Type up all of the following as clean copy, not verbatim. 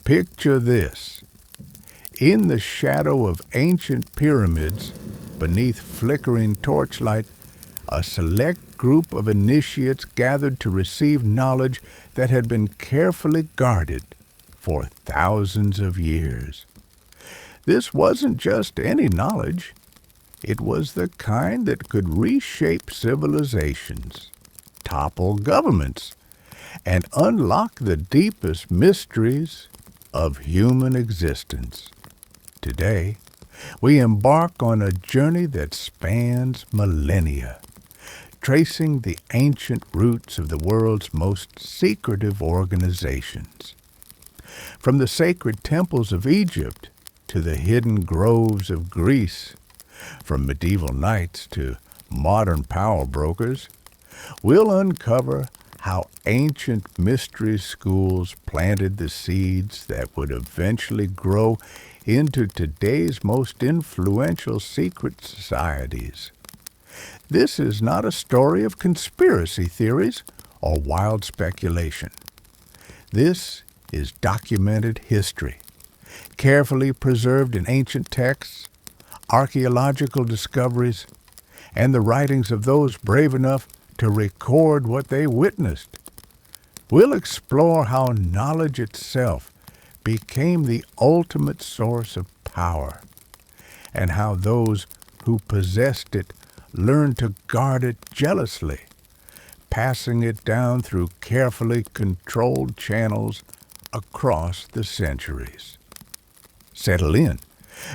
Picture this. In the shadow of ancient pyramids, beneath flickering torchlight, a select group of initiates gathered to receive knowledge that had been carefully guarded for thousands of years. This wasn't just any knowledge. It was the kind that could reshape civilizations, topple governments, and unlock the deepest mysteries of human existence. Today, we embark on a journey that spans millennia, tracing the ancient roots of the world's most secretive organizations. From the sacred temples of Egypt to the hidden groves of Greece, from medieval knights to modern power brokers, we'll uncover how ancient mystery schools planted the seeds that would eventually grow into today's most influential secret societies. This is not a story of conspiracy theories or wild speculation. This is documented history, carefully preserved in ancient texts, archaeological discoveries, and the writings of those brave enough to record what they witnessed. We'll explore how knowledge itself became the ultimate source of power, and how those who possessed it learned to guard it jealously, passing it down through carefully controlled channels across the centuries. Settle in,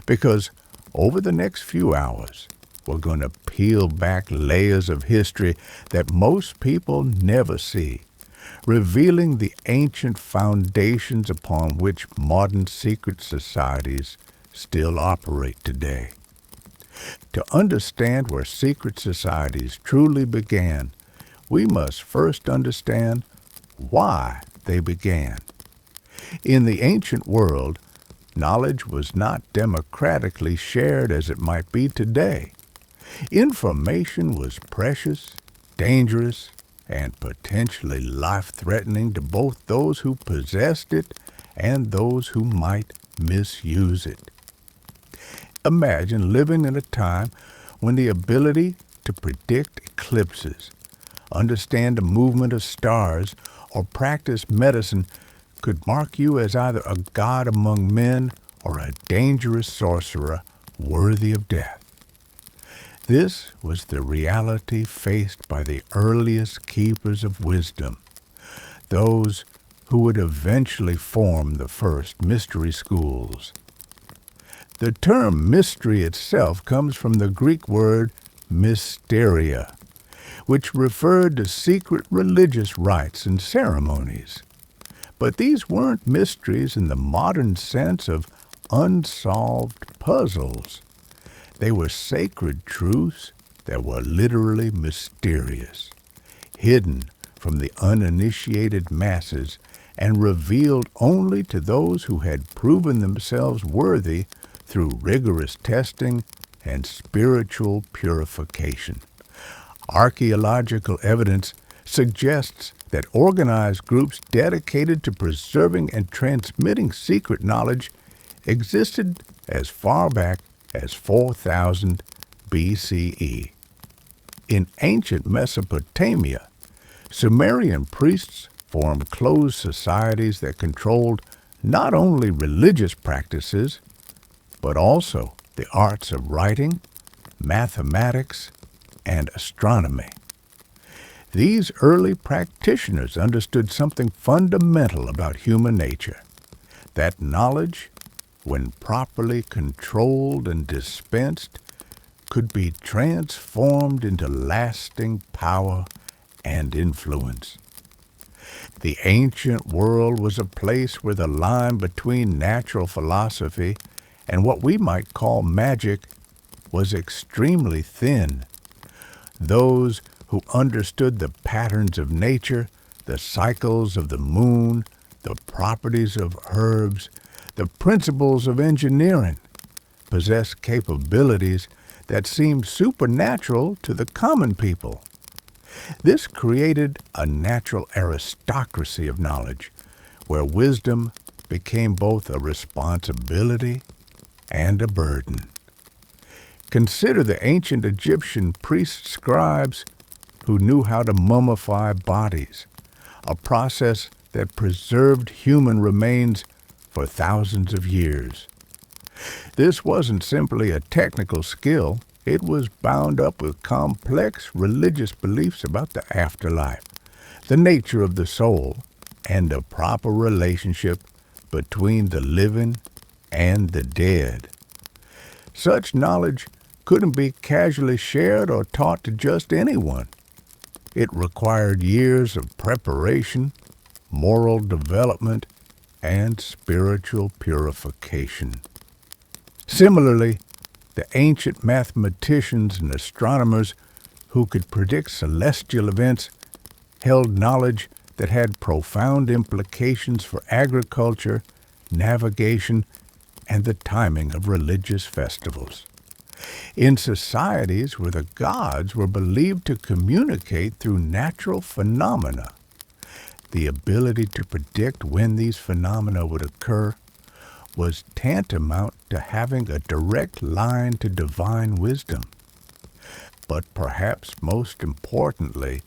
because over the next few hours, we're going to peel back layers of history that most people never see, revealing the ancient foundations upon which modern secret societies still operate today. To understand where secret societies truly began, we must first understand why they began. In the ancient world, knowledge was not democratically shared as it might be today. Information was precious, dangerous, and potentially life-threatening to both those who possessed it and those who might misuse it. Imagine living in a time when the ability to predict eclipses, understand the movement of stars, or practice medicine could mark you as either a god among men or a dangerous sorcerer worthy of death. This was the reality faced by the earliest keepers of wisdom, those who would eventually form the first mystery schools. The term mystery itself comes from the Greek word mysteria, which referred to secret religious rites and ceremonies. But these weren't mysteries in the modern sense of unsolved puzzles. They were sacred truths that were literally mysterious, hidden from the uninitiated masses and revealed only to those who had proven themselves worthy through rigorous testing and spiritual purification. Archaeological evidence suggests that organized groups dedicated to preserving and transmitting secret knowledge existed as far back as 4000 BCE. In ancient Mesopotamia, Sumerian priests formed closed societies that controlled not only religious practices, but also the arts of writing, mathematics, and astronomy. These early practitioners understood something fundamental about human nature, that knowledge, when properly controlled and dispensed, could be transformed into lasting power and influence. The ancient world was a place where the line between natural philosophy and what we might call magic was extremely thin. Those who understood the patterns of nature, the cycles of the moon, the properties of herbs, the principles of engineering, possessed capabilities that seemed supernatural to the common people. This created a natural aristocracy of knowledge, where wisdom became both a responsibility and a burden. Consider the ancient Egyptian priest-scribes who knew how to mummify bodies, a process that preserved human remains for thousands of years. This wasn't simply a technical skill, it was bound up with complex religious beliefs about the afterlife, the nature of the soul, and the proper relationship between the living and the dead. Such knowledge couldn't be casually shared or taught to just anyone. It required years of preparation, moral development, and spiritual purification. Similarly, the ancient mathematicians and astronomers who could predict celestial events held knowledge that had profound implications for agriculture, navigation, and the timing of religious festivals. In societies where the gods were believed to communicate through natural phenomena, the ability to predict when these phenomena would occur was tantamount to having a direct line to divine wisdom. But perhaps most importantly,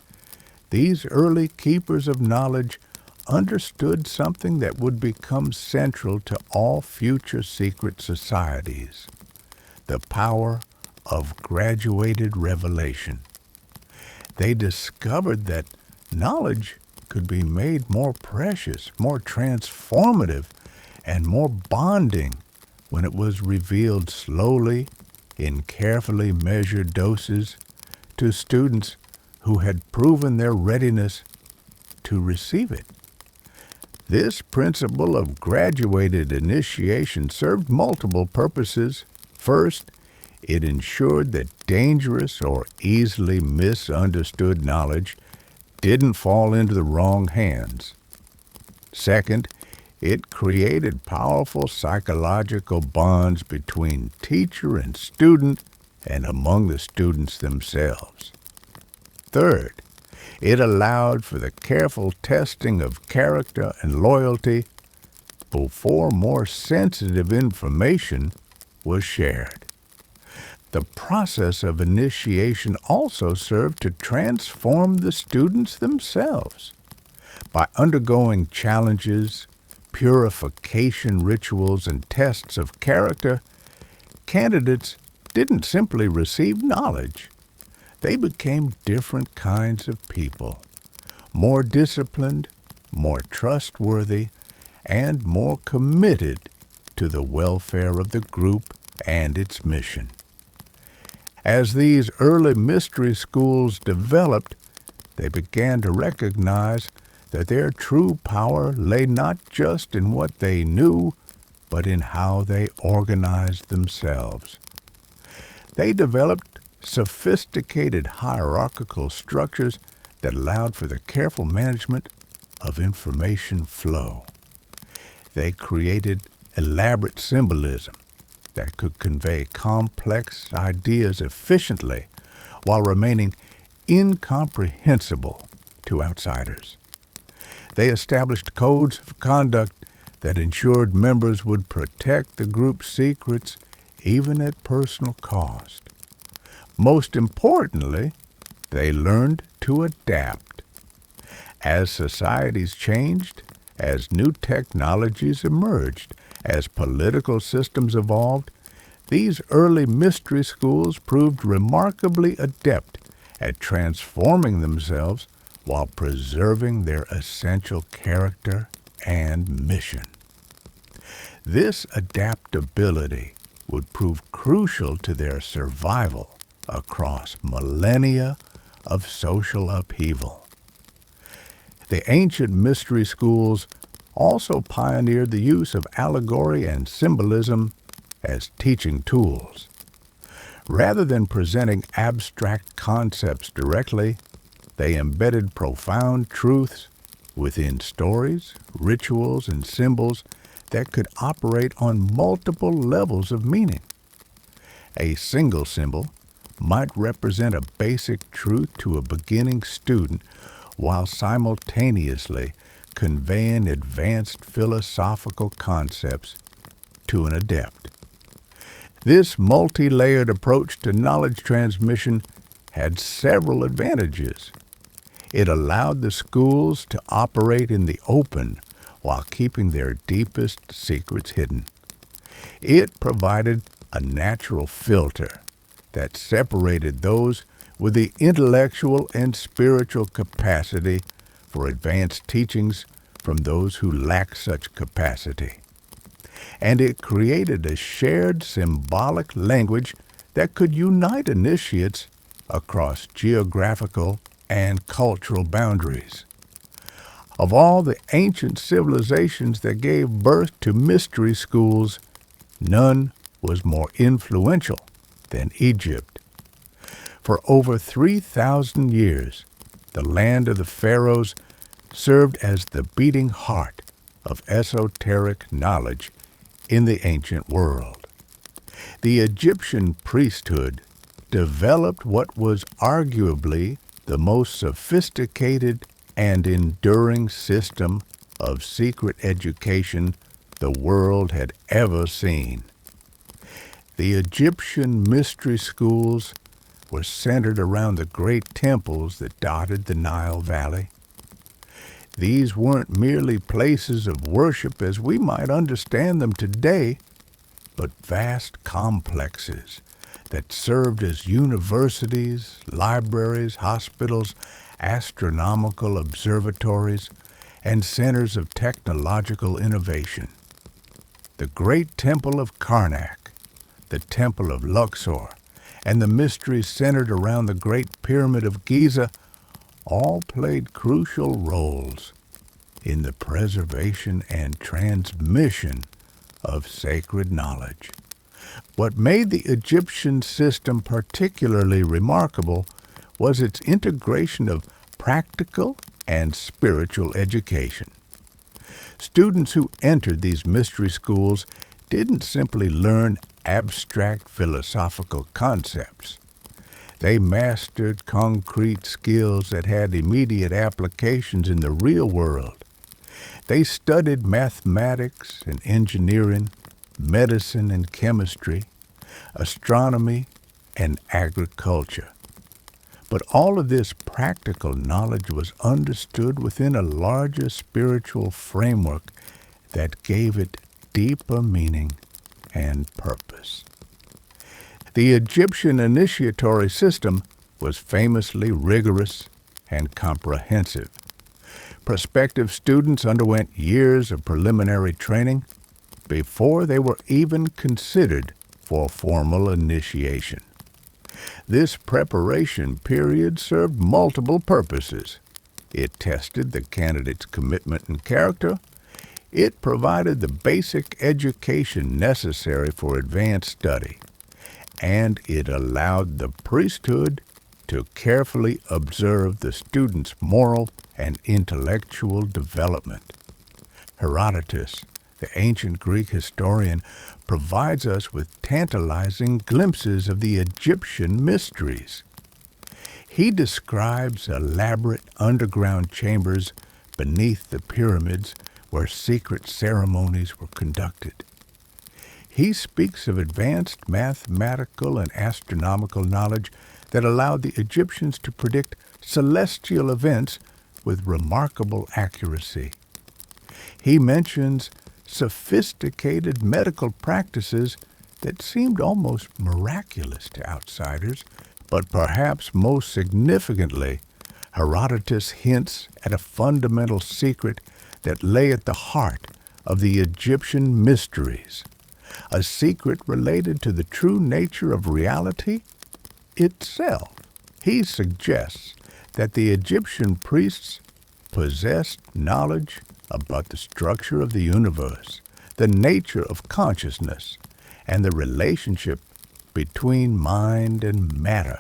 these early keepers of knowledge understood something that would become central to all future secret societies: the power of graduated revelation. They discovered that knowledge could be made more precious, more transformative, and more bonding when it was revealed slowly in carefully measured doses to students who had proven their readiness to receive it. This principle of graduated initiation served multiple purposes. First, it ensured that dangerous or easily misunderstood knowledge didn't fall into the wrong hands. Second, it created powerful psychological bonds between teacher and student and among the students themselves. Third, it allowed for the careful testing of character and loyalty before more sensitive information was shared. The process of initiation also served to transform the students themselves. By undergoing challenges, purification rituals, and tests of character, candidates didn't simply receive knowledge. They became different kinds of people, more disciplined, more trustworthy, and more committed to the welfare of the group and its mission. As these early mystery schools developed, they began to recognize that their true power lay not just in what they knew, but in how they organized themselves. They developed sophisticated hierarchical structures that allowed for the careful management of information flow. They created elaborate symbolism that could convey complex ideas efficiently while remaining incomprehensible to outsiders. They established codes of conduct that ensured members would protect the group's secrets even at personal cost. Most importantly, they learned to adapt. As societies changed, as new technologies emerged, as political systems evolved, these early mystery schools proved remarkably adept at transforming themselves while preserving their essential character and mission. This adaptability would prove crucial to their survival across millennia of social upheaval. The ancient mystery schools also pioneered the use of allegory and symbolism as teaching tools. Rather than presenting abstract concepts directly, they embedded profound truths within stories, rituals, and symbols that could operate on multiple levels of meaning. A single symbol might represent a basic truth to a beginning student while simultaneously conveying advanced philosophical concepts to an adept. This multi-layered approach to knowledge transmission had several advantages. It allowed the schools to operate in the open while keeping their deepest secrets hidden. It provided a natural filter that separated those with the intellectual and spiritual capacity for advanced teachings from those who lack such capacity. And it created a shared symbolic language that could unite initiates across geographical and cultural boundaries. Of all the ancient civilizations that gave birth to mystery schools, none was more influential than Egypt. For over 3,000 years, the land of the pharaohs served as the beating heart of esoteric knowledge in the ancient world. The Egyptian priesthood developed what was arguably the most sophisticated and enduring system of secret education the world had ever seen. The Egyptian mystery schools were centered around the great temples that dotted the Nile Valley. These weren't merely places of worship as we might understand them today, but vast complexes that served as universities, libraries, hospitals, astronomical observatories, and centers of technological innovation. The great temple of Karnak, the temple of Luxor, and the mysteries centered around the Great Pyramid of Giza all played crucial roles in the preservation and transmission of sacred knowledge. What made the Egyptian system particularly remarkable was its integration of practical and spiritual education. Students who entered these mystery schools didn't simply learn abstract philosophical concepts. They mastered concrete skills that had immediate applications in the real world. They studied mathematics and engineering, medicine and chemistry, astronomy and agriculture. But all of this practical knowledge was understood within a larger spiritual framework that gave it deeper meaning and purpose. The Egyptian initiatory system was famously rigorous and comprehensive. Prospective students underwent years of preliminary training before they were even considered for formal initiation. This preparation period served multiple purposes. It tested the candidate's commitment and character. It provided the basic education necessary for advanced study. And it allowed the priesthood to carefully observe the student's moral and intellectual development. Herodotus, the ancient Greek historian, provides us with tantalizing glimpses of the Egyptian mysteries. He describes elaborate underground chambers beneath the pyramids where secret ceremonies were conducted. He speaks of advanced mathematical and astronomical knowledge that allowed the Egyptians to predict celestial events with remarkable accuracy. He mentions sophisticated medical practices that seemed almost miraculous to outsiders, but perhaps most significantly, Herodotus hints at a fundamental secret that lay at the heart of the Egyptian mysteries, a secret related to the true nature of reality itself. He suggests that the Egyptian priests possessed knowledge about the structure of the universe, the nature of consciousness, and the relationship between mind and matter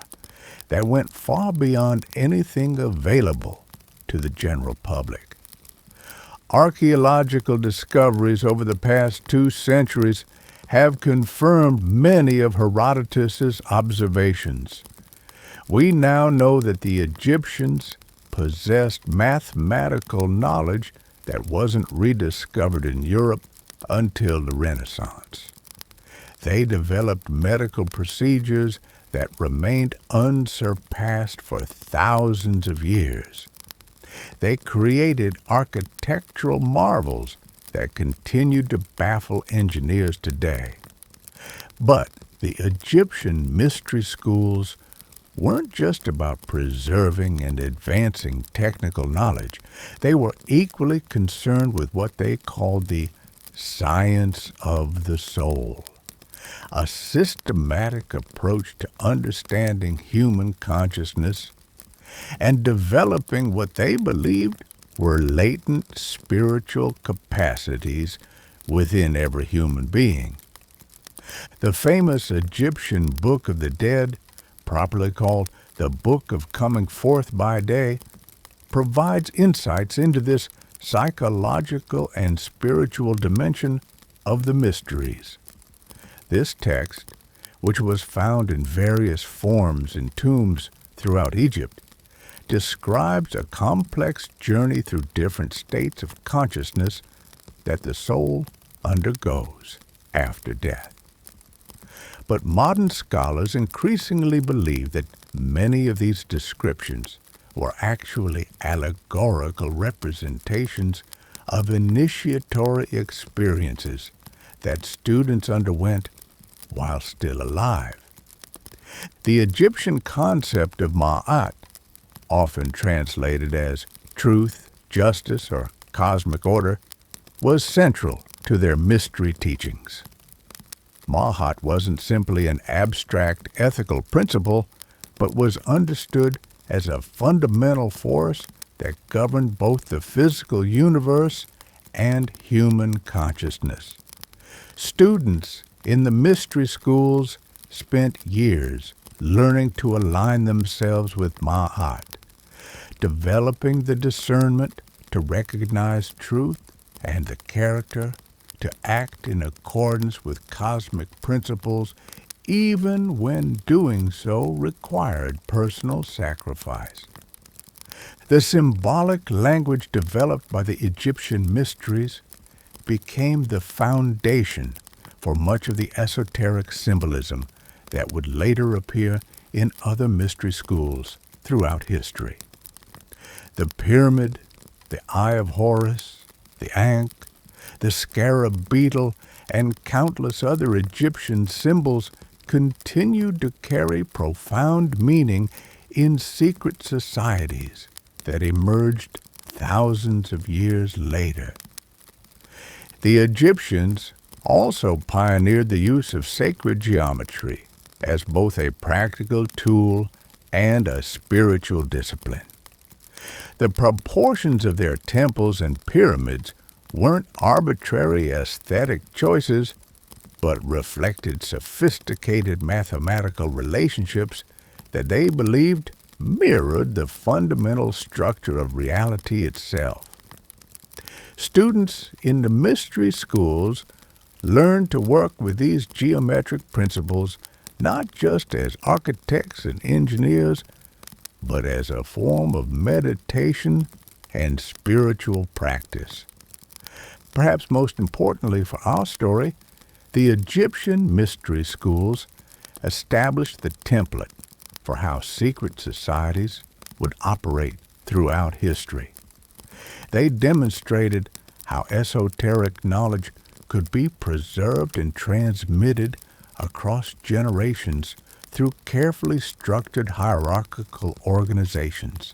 that went far beyond anything available to the general public. Archaeological discoveries over the past 2 centuries have confirmed many of Herodotus's observations. We now know that the Egyptians possessed mathematical knowledge that wasn't rediscovered in Europe until the Renaissance. They developed medical procedures that remained unsurpassed for thousands of years. They created architectural marvels that continue to baffle engineers today. But the Egyptian mystery schools weren't just about preserving and advancing technical knowledge. They were equally concerned with what they called the science of the soul, a systematic approach to understanding human consciousness and developing what they believed were latent spiritual capacities within every human being. The famous Egyptian Book of the Dead, properly called the Book of Coming Forth by Day, provides insights into this psychological and spiritual dimension of the mysteries. This text, which was found in various forms in tombs throughout Egypt, describes a complex journey through different states of consciousness that the soul undergoes after death. But modern scholars increasingly believe that many of these descriptions were actually allegorical representations of initiatory experiences that students underwent while still alive. The Egyptian concept of Ma'at, often translated as truth, justice, or cosmic order, was central to their mystery teachings. Ma'at wasn't simply an abstract ethical principle, but was understood as a fundamental force that governed both the physical universe and human consciousness. Students in the mystery schools spent years learning to align themselves with Ma'at, developing the discernment to recognize truth and the character to act in accordance with cosmic principles, even when doing so required personal sacrifice. The symbolic language developed by the Egyptian mysteries became the foundation for much of the esoteric symbolism that would later appear in other mystery schools throughout history. The pyramid, the Eye of Horus, the Ankh, the scarab beetle, and countless other Egyptian symbols continued to carry profound meaning in secret societies that emerged thousands of years later. The Egyptians also pioneered the use of sacred geometry as both a practical tool and a spiritual discipline. The proportions of their temples and pyramids weren't arbitrary aesthetic choices, but reflected sophisticated mathematical relationships that they believed mirrored the fundamental structure of reality itself. Students in the mystery schools learned to work with these geometric principles not just as architects and engineers, but as a form of meditation and spiritual practice. Perhaps most importantly for our story, the Egyptian mystery schools established the template for how secret societies would operate throughout history. They demonstrated how esoteric knowledge could be preserved and transmitted across generations through carefully structured hierarchical organizations.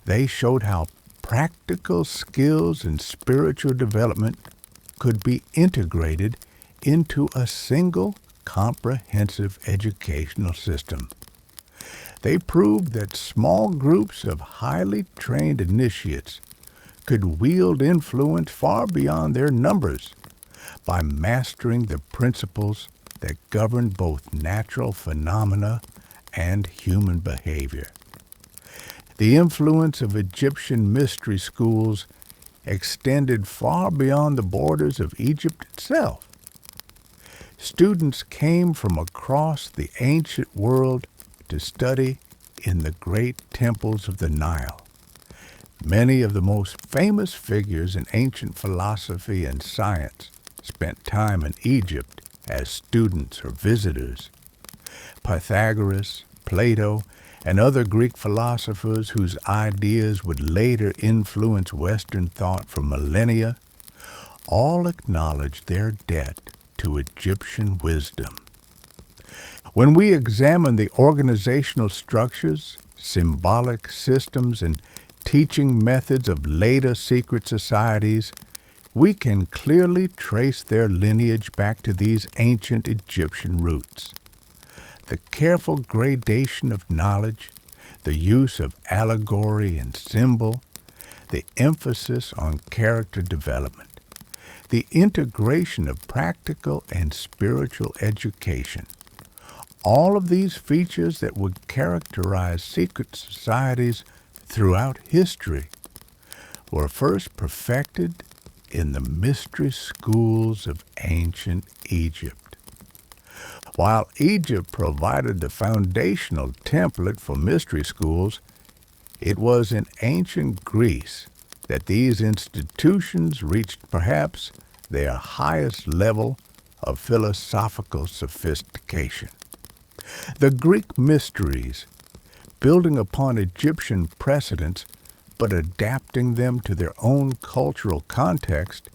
They showed how practical skills and spiritual development could be integrated into a single comprehensive educational system. They proved that small groups of highly trained initiates could wield influence far beyond their numbers by mastering the principles that govern both natural phenomena and human behavior. The influence of Egyptian mystery schools extended far beyond the borders of Egypt itself. Students came from across the ancient world to study in the great temples of the Nile. Many of the most famous figures in ancient philosophy and science spent time in Egypt as students or visitors. Pythagoras, Plato, and other Greek philosophers whose ideas would later influence Western thought for millennia all acknowledged their debt to Egyptian wisdom. When we examine the organizational structures, symbolic systems, and teaching methods of later secret societies, we can clearly trace their lineage back to these ancient Egyptian roots. The careful gradation of knowledge, the use of allegory and symbol, the emphasis on character development, the integration of practical and spiritual education, all of these features that would characterize secret societies throughout history were first perfected in the mystery schools of ancient Egypt. While Egypt provided the foundational template for mystery schools, it was in ancient Greece that these institutions reached perhaps their highest level of philosophical sophistication. The Greek mysteries, building upon Egyptian precedents but adapting them to their own cultural context,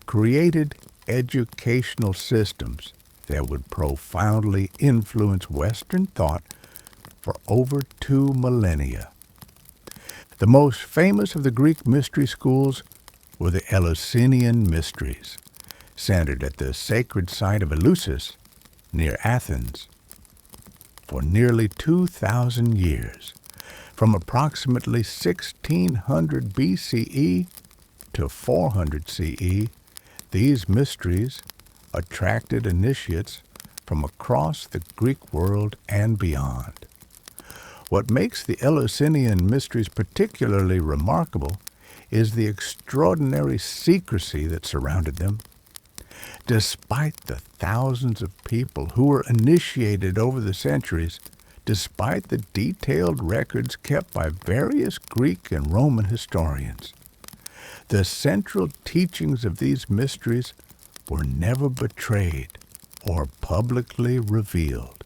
created educational systems that would profoundly influence Western thought for over 2 millennia. The most famous of the Greek mystery schools were the Eleusinian Mysteries, centered at the sacred site of Eleusis near Athens. For nearly 2,000 years, from approximately 1600 BCE to 400 CE, these mysteries attracted initiates from across the Greek world and beyond. What makes the Eleusinian Mysteries particularly remarkable is the extraordinary secrecy that surrounded them. Despite the thousands of people who were initiated over the centuries, despite the detailed records kept by various Greek and Roman historians, the central teachings of these mysteries were never betrayed or publicly revealed.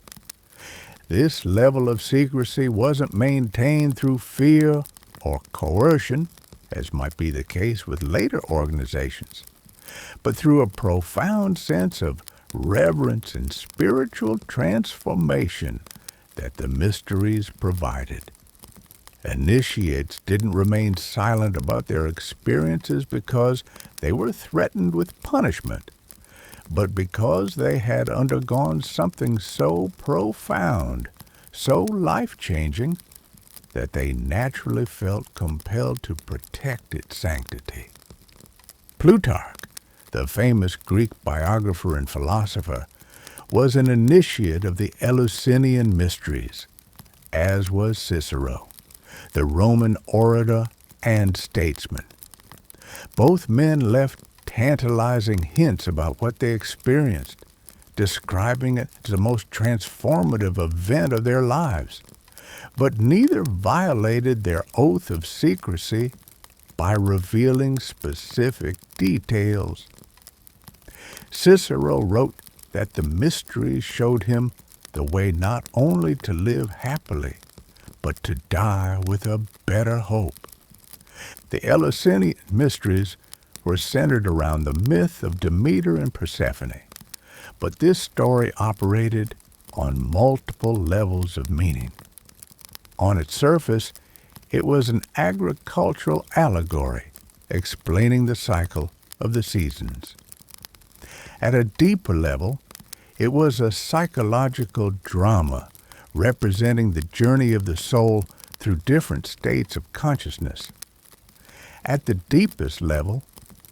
This level of secrecy wasn't maintained through fear or coercion, as might be the case with later organizations, but through a profound sense of reverence and spiritual transformation that the mysteries provided. Initiates didn't remain silent about their experiences because they were threatened with punishment, but because they had undergone something so profound, so life-changing, that they naturally felt compelled to protect its sanctity. Plutarch, the famous Greek biographer and philosopher, was an initiate of the Eleusinian Mysteries, as was Cicero, the Roman orator and statesman. Both men left tantalizing hints about what they experienced, describing it as the most transformative event of their lives. But neither violated their oath of secrecy by revealing specific details. Cicero wrote that the mysteries showed him the way not only to live happily, but to die with a better hope. The Eleusinian Mysteries were centered around the myth of Demeter and Persephone, but this story operated on multiple levels of meaning. On its surface, it was an agricultural allegory explaining the cycle of the seasons. At a deeper level, it was a psychological drama representing the journey of the soul through different states of consciousness. At the deepest level,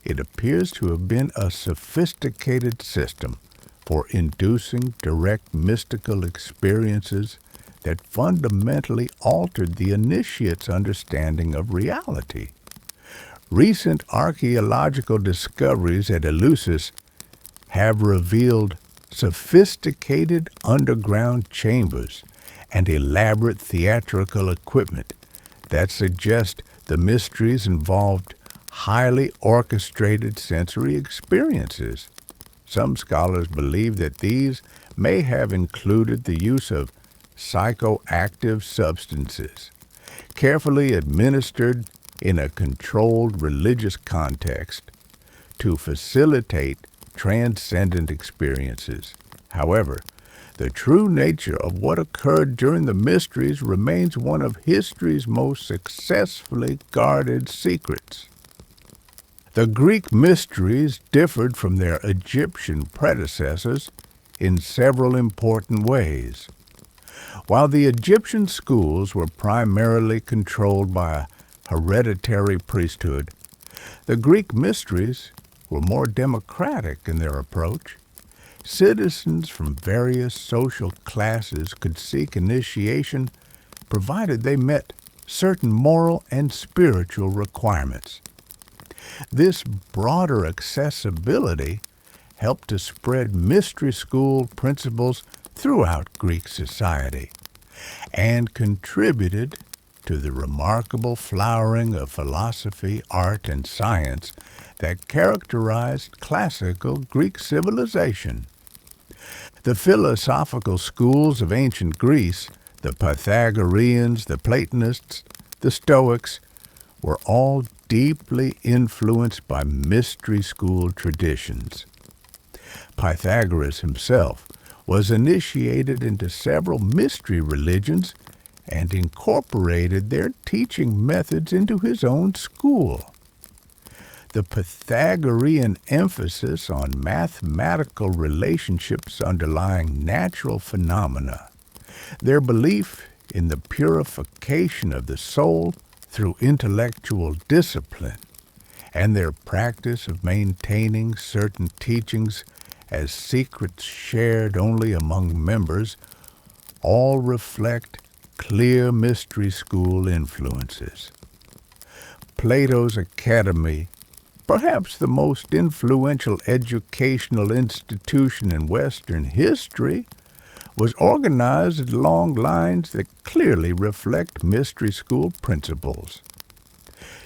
it appears to have been a sophisticated system for inducing direct mystical experiences that fundamentally altered the initiate's understanding of reality. Recent archaeological discoveries at Eleusis have revealed sophisticated underground chambers and elaborate theatrical equipment that suggest the The mysteries involved highly orchestrated sensory experiences. Some scholars believe that these may have included the use of psychoactive substances, carefully administered in a controlled religious context to facilitate transcendent experiences. However, the true nature of what occurred during the mysteries remains one of history's most successfully guarded secrets. The Greek mysteries differed from their Egyptian predecessors in several important ways. While the Egyptian schools were primarily controlled by a hereditary priesthood, the Greek mysteries were more democratic in their approach. Citizens from various social classes could seek initiation provided they met certain moral and spiritual requirements. This broader accessibility helped to spread mystery school principles throughout Greek society and contributed to the remarkable flowering of philosophy, art, and science that characterized classical Greek civilization. The philosophical schools of ancient Greece, the Pythagoreans, the Platonists, the Stoics, were all deeply influenced by mystery school traditions. Pythagoras himself was initiated into several mystery religions and incorporated their teaching methods into his own school. The Pythagorean emphasis on mathematical relationships underlying natural phenomena, their belief in the purification of the soul through intellectual discipline, and their practice of maintaining certain teachings as secrets shared only among members, all reflect clear mystery school influences. Plato's Academy, perhaps the most influential educational institution in Western history, was organized along lines that clearly reflect mystery school principles.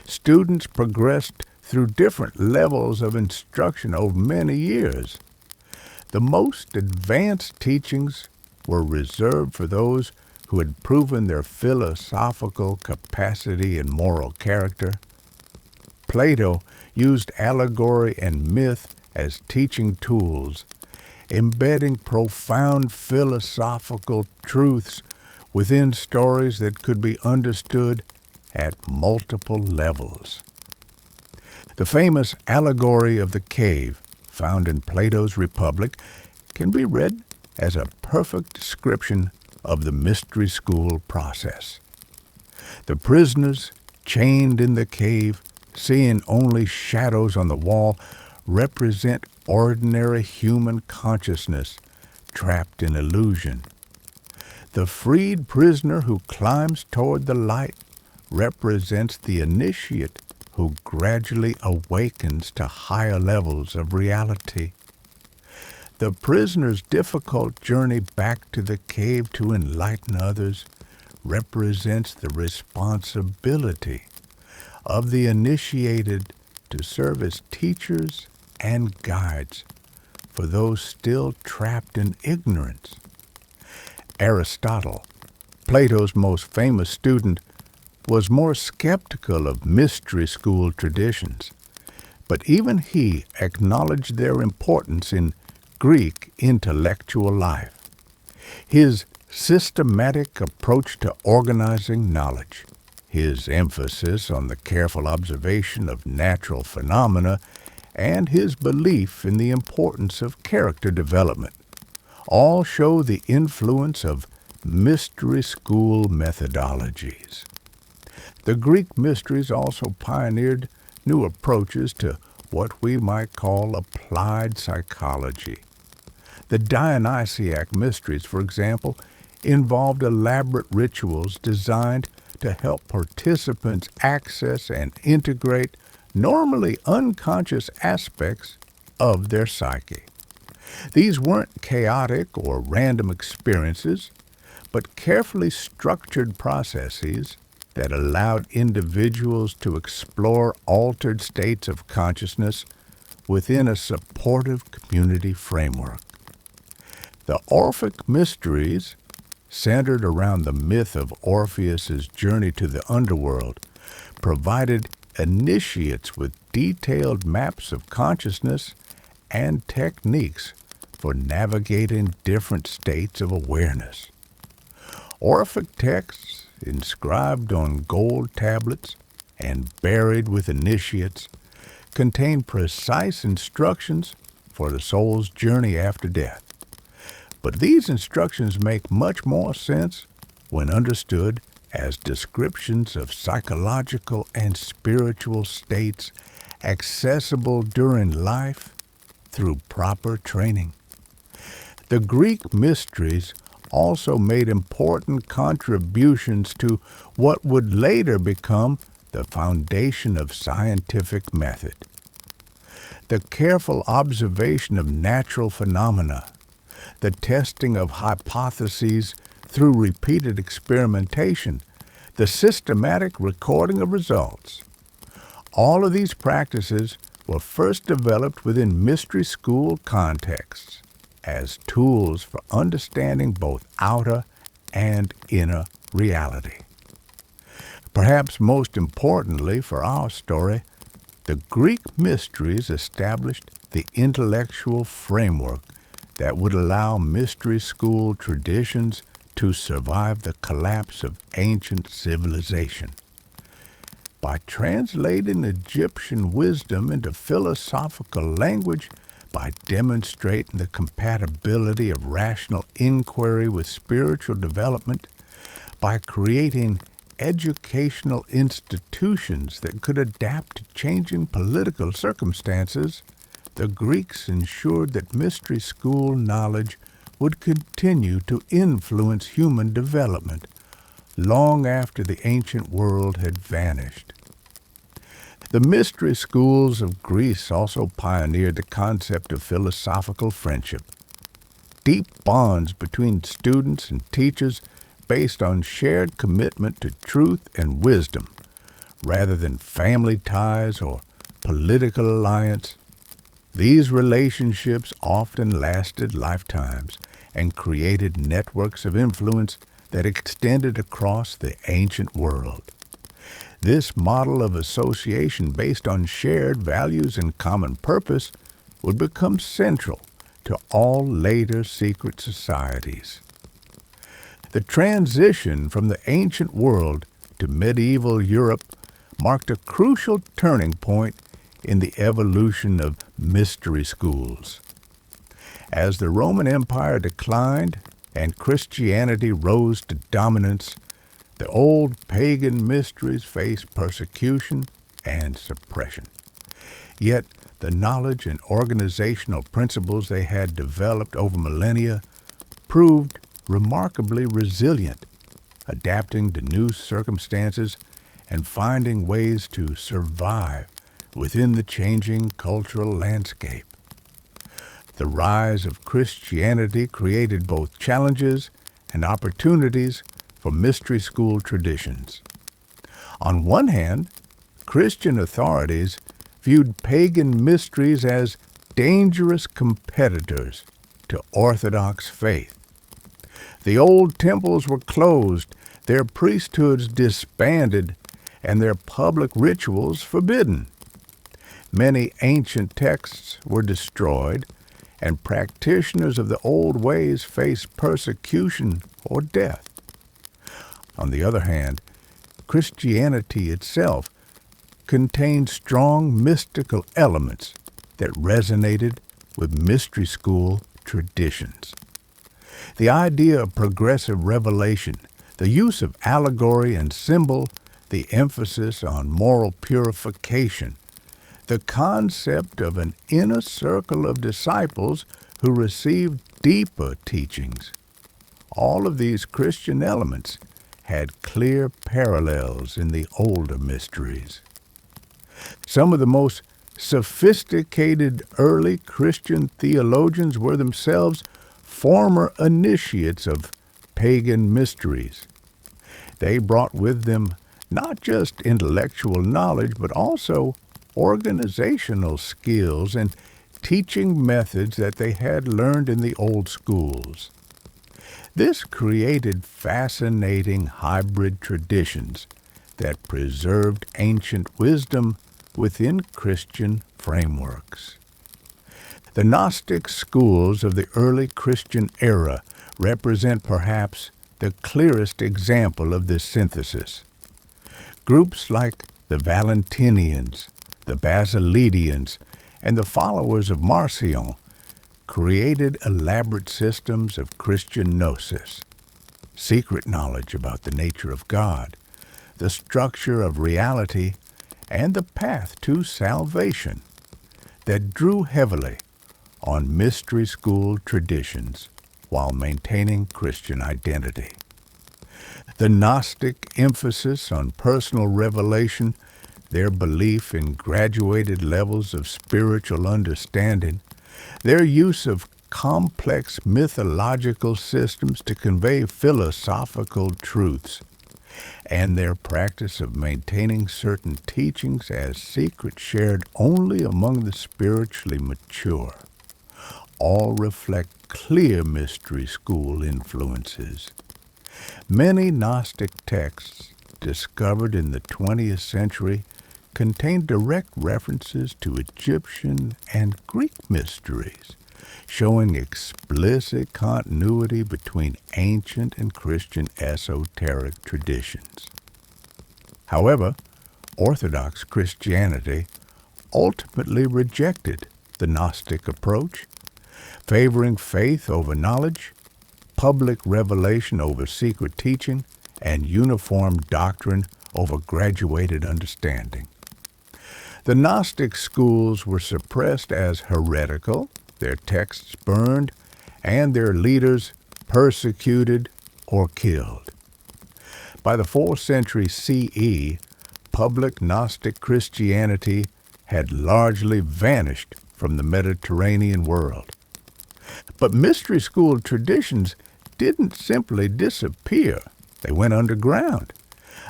Students progressed through different levels of instruction over many years. The most advanced teachings were reserved for those who had proven their philosophical capacity and moral character. Plato used allegory and myth as teaching tools, embedding profound philosophical truths within stories that could be understood at multiple levels. The famous allegory of the cave, found in Plato's Republic, can be read as a perfect description of the mystery school process. The prisoners, chained in the cave, seeing only shadows on the wall, represent ordinary human consciousness trapped in illusion. The freed prisoner who climbs toward the light represents the initiate who gradually awakens to higher levels of reality. The prisoner's difficult journey back to the cave to enlighten others represents the responsibility of the initiated to serve as teachers and guides for those still trapped in ignorance. Aristotle, Plato's most famous student, was more skeptical of mystery school traditions, but even he acknowledged their importance in Greek intellectual life. His systematic approach to organizing knowledge, his emphasis on the careful observation of natural phenomena, and his belief in the importance of character development all show the influence of mystery school methodologies. The Greek mysteries also pioneered new approaches to what we might call applied psychology. The Dionysiac mysteries, for example, involved elaborate rituals designed to help participants access and integrate normally unconscious aspects of their psyche. These weren't chaotic or random experiences, but carefully structured processes that allowed individuals to explore altered states of consciousness within a supportive community framework. The Orphic Mysteries, centered around the myth of Orpheus's journey to the underworld, provided initiates with detailed maps of consciousness and techniques for navigating different states of awareness. Orphic texts, inscribed on gold tablets and buried with initiates, contain precise instructions for the soul's journey after death. But these instructions make much more sense when understood as descriptions of psychological and spiritual states accessible during life through proper training. The Greek mysteries also made important contributions to what would later become the foundation of scientific method. The careful observation of natural phenomena, the testing of hypotheses through repeated experimentation, the systematic recording of results. All of these practices were first developed within mystery school contexts as tools for understanding both outer and inner reality. Perhaps most importantly for our story, the Greek mysteries established the intellectual framework that would allow mystery school traditions to survive the collapse of ancient civilization. By translating Egyptian wisdom into philosophical language, by demonstrating the compatibility of rational inquiry with spiritual development, by creating educational institutions that could adapt to changing political circumstances, the Greeks ensured that mystery school knowledge would continue to influence human development long after the ancient world had vanished. The mystery schools of Greece also pioneered the concept of philosophical friendship. Deep bonds between students and teachers based on shared commitment to truth and wisdom, rather than family ties or political alliance. These relationships often lasted lifetimes and created networks of influence that extended across the ancient world. This model of association based on shared values and common purpose would become central to all later secret societies. The transition from the ancient world to medieval Europe marked a crucial turning point in the evolution of mystery schools. As the Roman Empire declined and Christianity rose to dominance, the old pagan mysteries faced persecution and suppression. Yet the knowledge and organizational principles they had developed over millennia proved remarkably resilient, adapting to new circumstances and finding ways to survive within the changing cultural landscape. The rise of Christianity created both challenges and opportunities for mystery school traditions. On one hand, Christian authorities viewed pagan mysteries as dangerous competitors to Orthodox faith. The old temples were closed, their priesthoods disbanded, and their public rituals forbidden. Many ancient texts were destroyed, and practitioners of the old ways faced persecution or death. On the other hand, Christianity itself contained strong mystical elements that resonated with mystery school traditions. The idea of progressive revelation, the use of allegory and symbol, the emphasis on moral purification, the concept of an inner circle of disciples who received deeper teachings. All of these Christian elements had clear parallels in the older mysteries. Some of the most sophisticated early Christian theologians were themselves former initiates of pagan mysteries. They brought with them not just intellectual knowledge, but also organizational skills and teaching methods that they had learned in the old schools. This created fascinating hybrid traditions that preserved ancient wisdom within Christian frameworks. The Gnostic schools of the early Christian era represent perhaps the clearest example of this synthesis. Groups like the Valentinians, the Basilidians, and the followers of Marcion created elaborate systems of Christian gnosis, secret knowledge about the nature of God, the structure of reality, and the path to salvation that drew heavily on mystery school traditions while maintaining Christian identity. The Gnostic emphasis on personal revelation, their belief in graduated levels of spiritual understanding, their use of complex mythological systems to convey philosophical truths, and their practice of maintaining certain teachings as secrets shared only among the spiritually mature, all reflect clear mystery school influences. Many Gnostic texts discovered in the 20th century contain direct references to Egyptian and Greek mysteries, showing explicit continuity between ancient and Christian esoteric traditions. However, Orthodox Christianity ultimately rejected the Gnostic approach, favoring faith over knowledge, public revelation over secret teaching, and uniform doctrine over graduated understanding. The Gnostic schools were suppressed as heretical, their texts burned, and their leaders persecuted or killed. By the 4th century CE, public Gnostic Christianity had largely vanished from the Mediterranean world. But mystery school traditions didn't simply disappear. They went underground,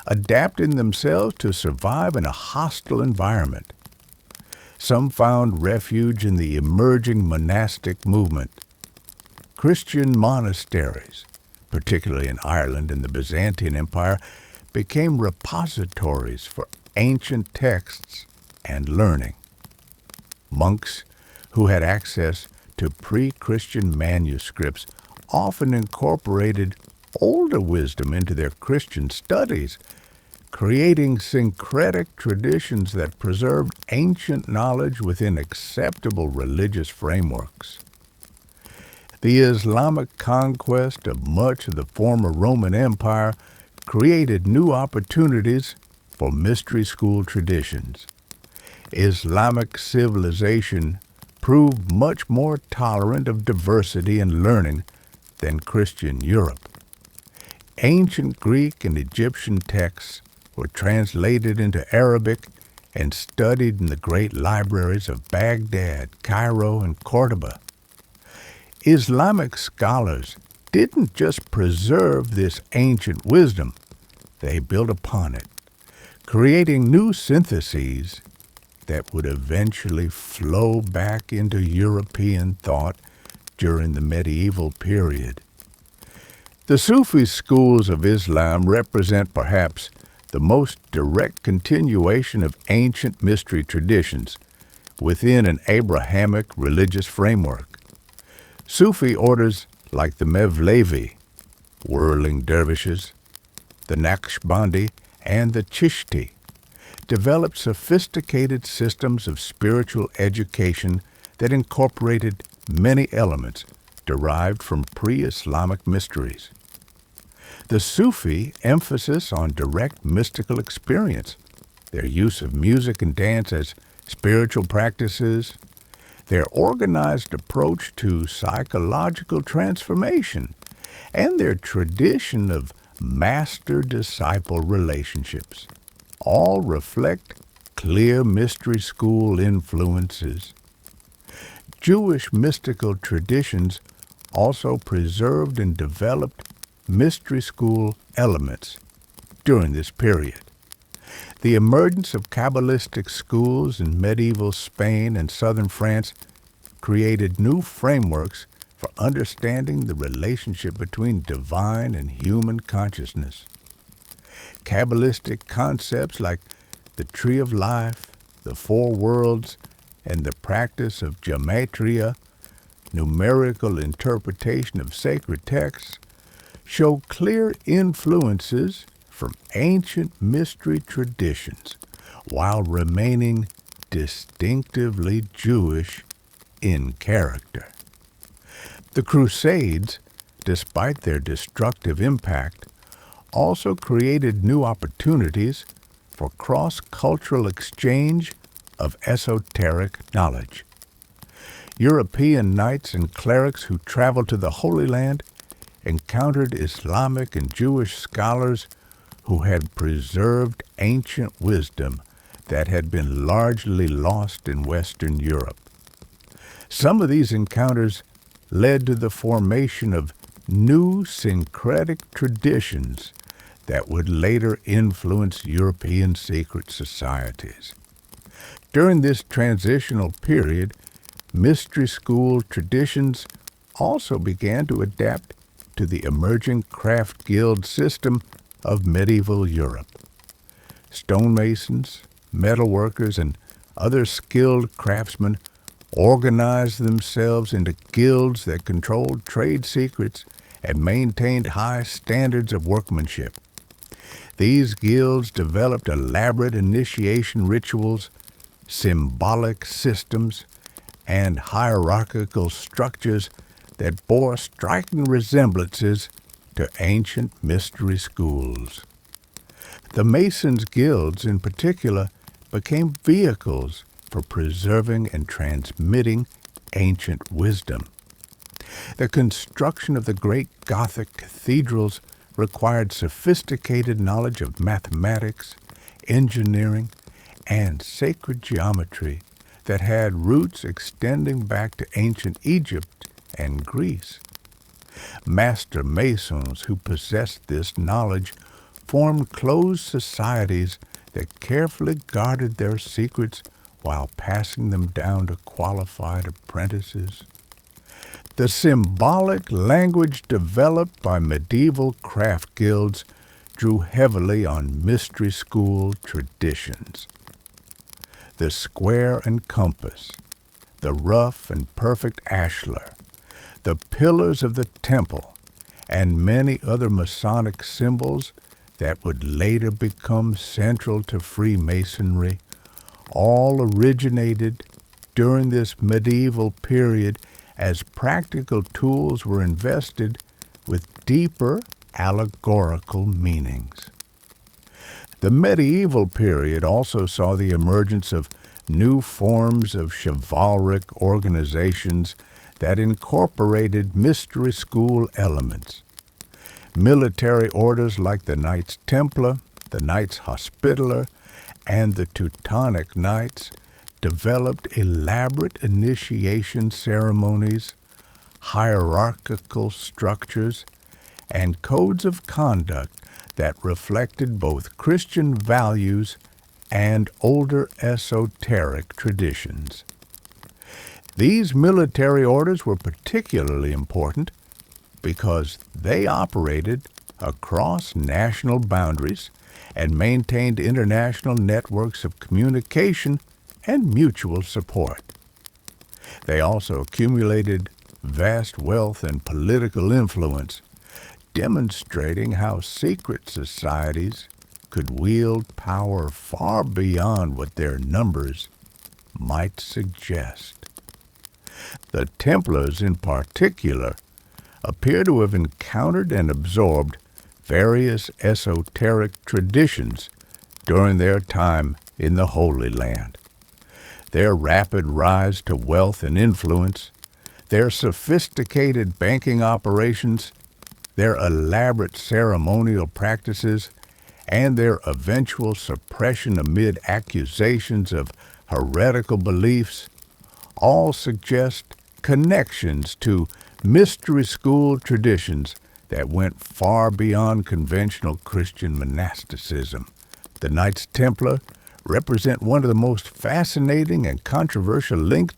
adapting themselves to survive in a hostile environment. Some found refuge in the emerging monastic movement. Christian monasteries, particularly in Ireland and the Byzantine Empire, became repositories for ancient texts and learning. Monks who had access to pre-Christian manuscripts often incorporated older wisdom into their Christian studies, creating syncretic traditions that preserved ancient knowledge within acceptable religious frameworks. The Islamic conquest of much of the former Roman Empire created new opportunities for mystery school traditions. Islamic civilization proved much more tolerant of diversity and learning than Christian Europe. Ancient Greek and Egyptian texts were translated into Arabic and studied in the great libraries of Baghdad, Cairo, and Cordoba. Islamic scholars didn't just preserve this ancient wisdom, they built upon it, creating new syntheses that would eventually flow back into European thought during the medieval period. The Sufi schools of Islam represent perhaps the most direct continuation of ancient mystery traditions within an Abrahamic religious framework. Sufi orders like the Mevlevi, whirling dervishes, the Naqshbandi, and the Chishti developed sophisticated systems of spiritual education that incorporated many elements derived from pre-Islamic mysteries. The Sufi emphasis on direct mystical experience, their use of music and dance as spiritual practices, their organized approach to psychological transformation, and their tradition of master-disciple relationships all reflect clear mystery school influences. Jewish mystical traditions also preserved and developed mystery school elements during this period. The emergence of Kabbalistic schools in medieval Spain and southern France created new frameworks for understanding the relationship between divine and human consciousness. Kabbalistic concepts like the tree of life, the four worlds, and the practice of gematria, numerical interpretation of sacred texts, show clear influences from ancient mystery traditions while remaining distinctively Jewish in character. The Crusades, despite their destructive impact, also created new opportunities for cross-cultural exchange of esoteric knowledge. European knights and clerics who traveled to the Holy Land encountered Islamic and Jewish scholars who had preserved ancient wisdom that had been largely lost in Western Europe. Some of these encounters led to the formation of new syncretic traditions that would later influence European secret societies. During this transitional period, mystery school traditions also began to adapt to the emerging craft guild system of medieval Europe. Stonemasons, metalworkers, and other skilled craftsmen organized themselves into guilds that controlled trade secrets and maintained high standards of workmanship. These guilds developed elaborate initiation rituals, symbolic systems, and hierarchical structures that bore striking resemblances to ancient mystery schools. The Masons' guilds, in particular, became vehicles for preserving and transmitting ancient wisdom. The construction of the great Gothic cathedrals required sophisticated knowledge of mathematics, engineering, and sacred geometry that had roots extending back to ancient Egypt and Greece. Master masons who possessed this knowledge formed closed societies that carefully guarded their secrets while passing them down to qualified apprentices. The symbolic language developed by medieval craft guilds drew heavily on mystery school traditions. The square and compass, the rough and perfect ashlar, the pillars of the temple, and many other Masonic symbols that would later become central to Freemasonry, all originated during this medieval period as practical tools were invested with deeper allegorical meanings. The medieval period also saw the emergence of new forms of chivalric organizations that incorporated mystery school elements. Military orders like the Knights Templar, the Knights Hospitaller, and the Teutonic Knights developed elaborate initiation ceremonies, hierarchical structures, and codes of conduct that reflected both Christian values and older esoteric traditions. These military orders were particularly important because they operated across national boundaries and maintained international networks of communication and mutual support. They also accumulated vast wealth and political influence, demonstrating how secret societies could wield power far beyond what their numbers might suggest. The Templars, in particular, appear to have encountered and absorbed various esoteric traditions during their time in the Holy Land. Their rapid rise to wealth and influence, their sophisticated banking operations, their elaborate ceremonial practices, and their eventual suppression amid accusations of heretical beliefs all suggest connections to mystery school traditions that went far beyond conventional Christian monasticism, The Knights Templar represent one of the most fascinating and controversial links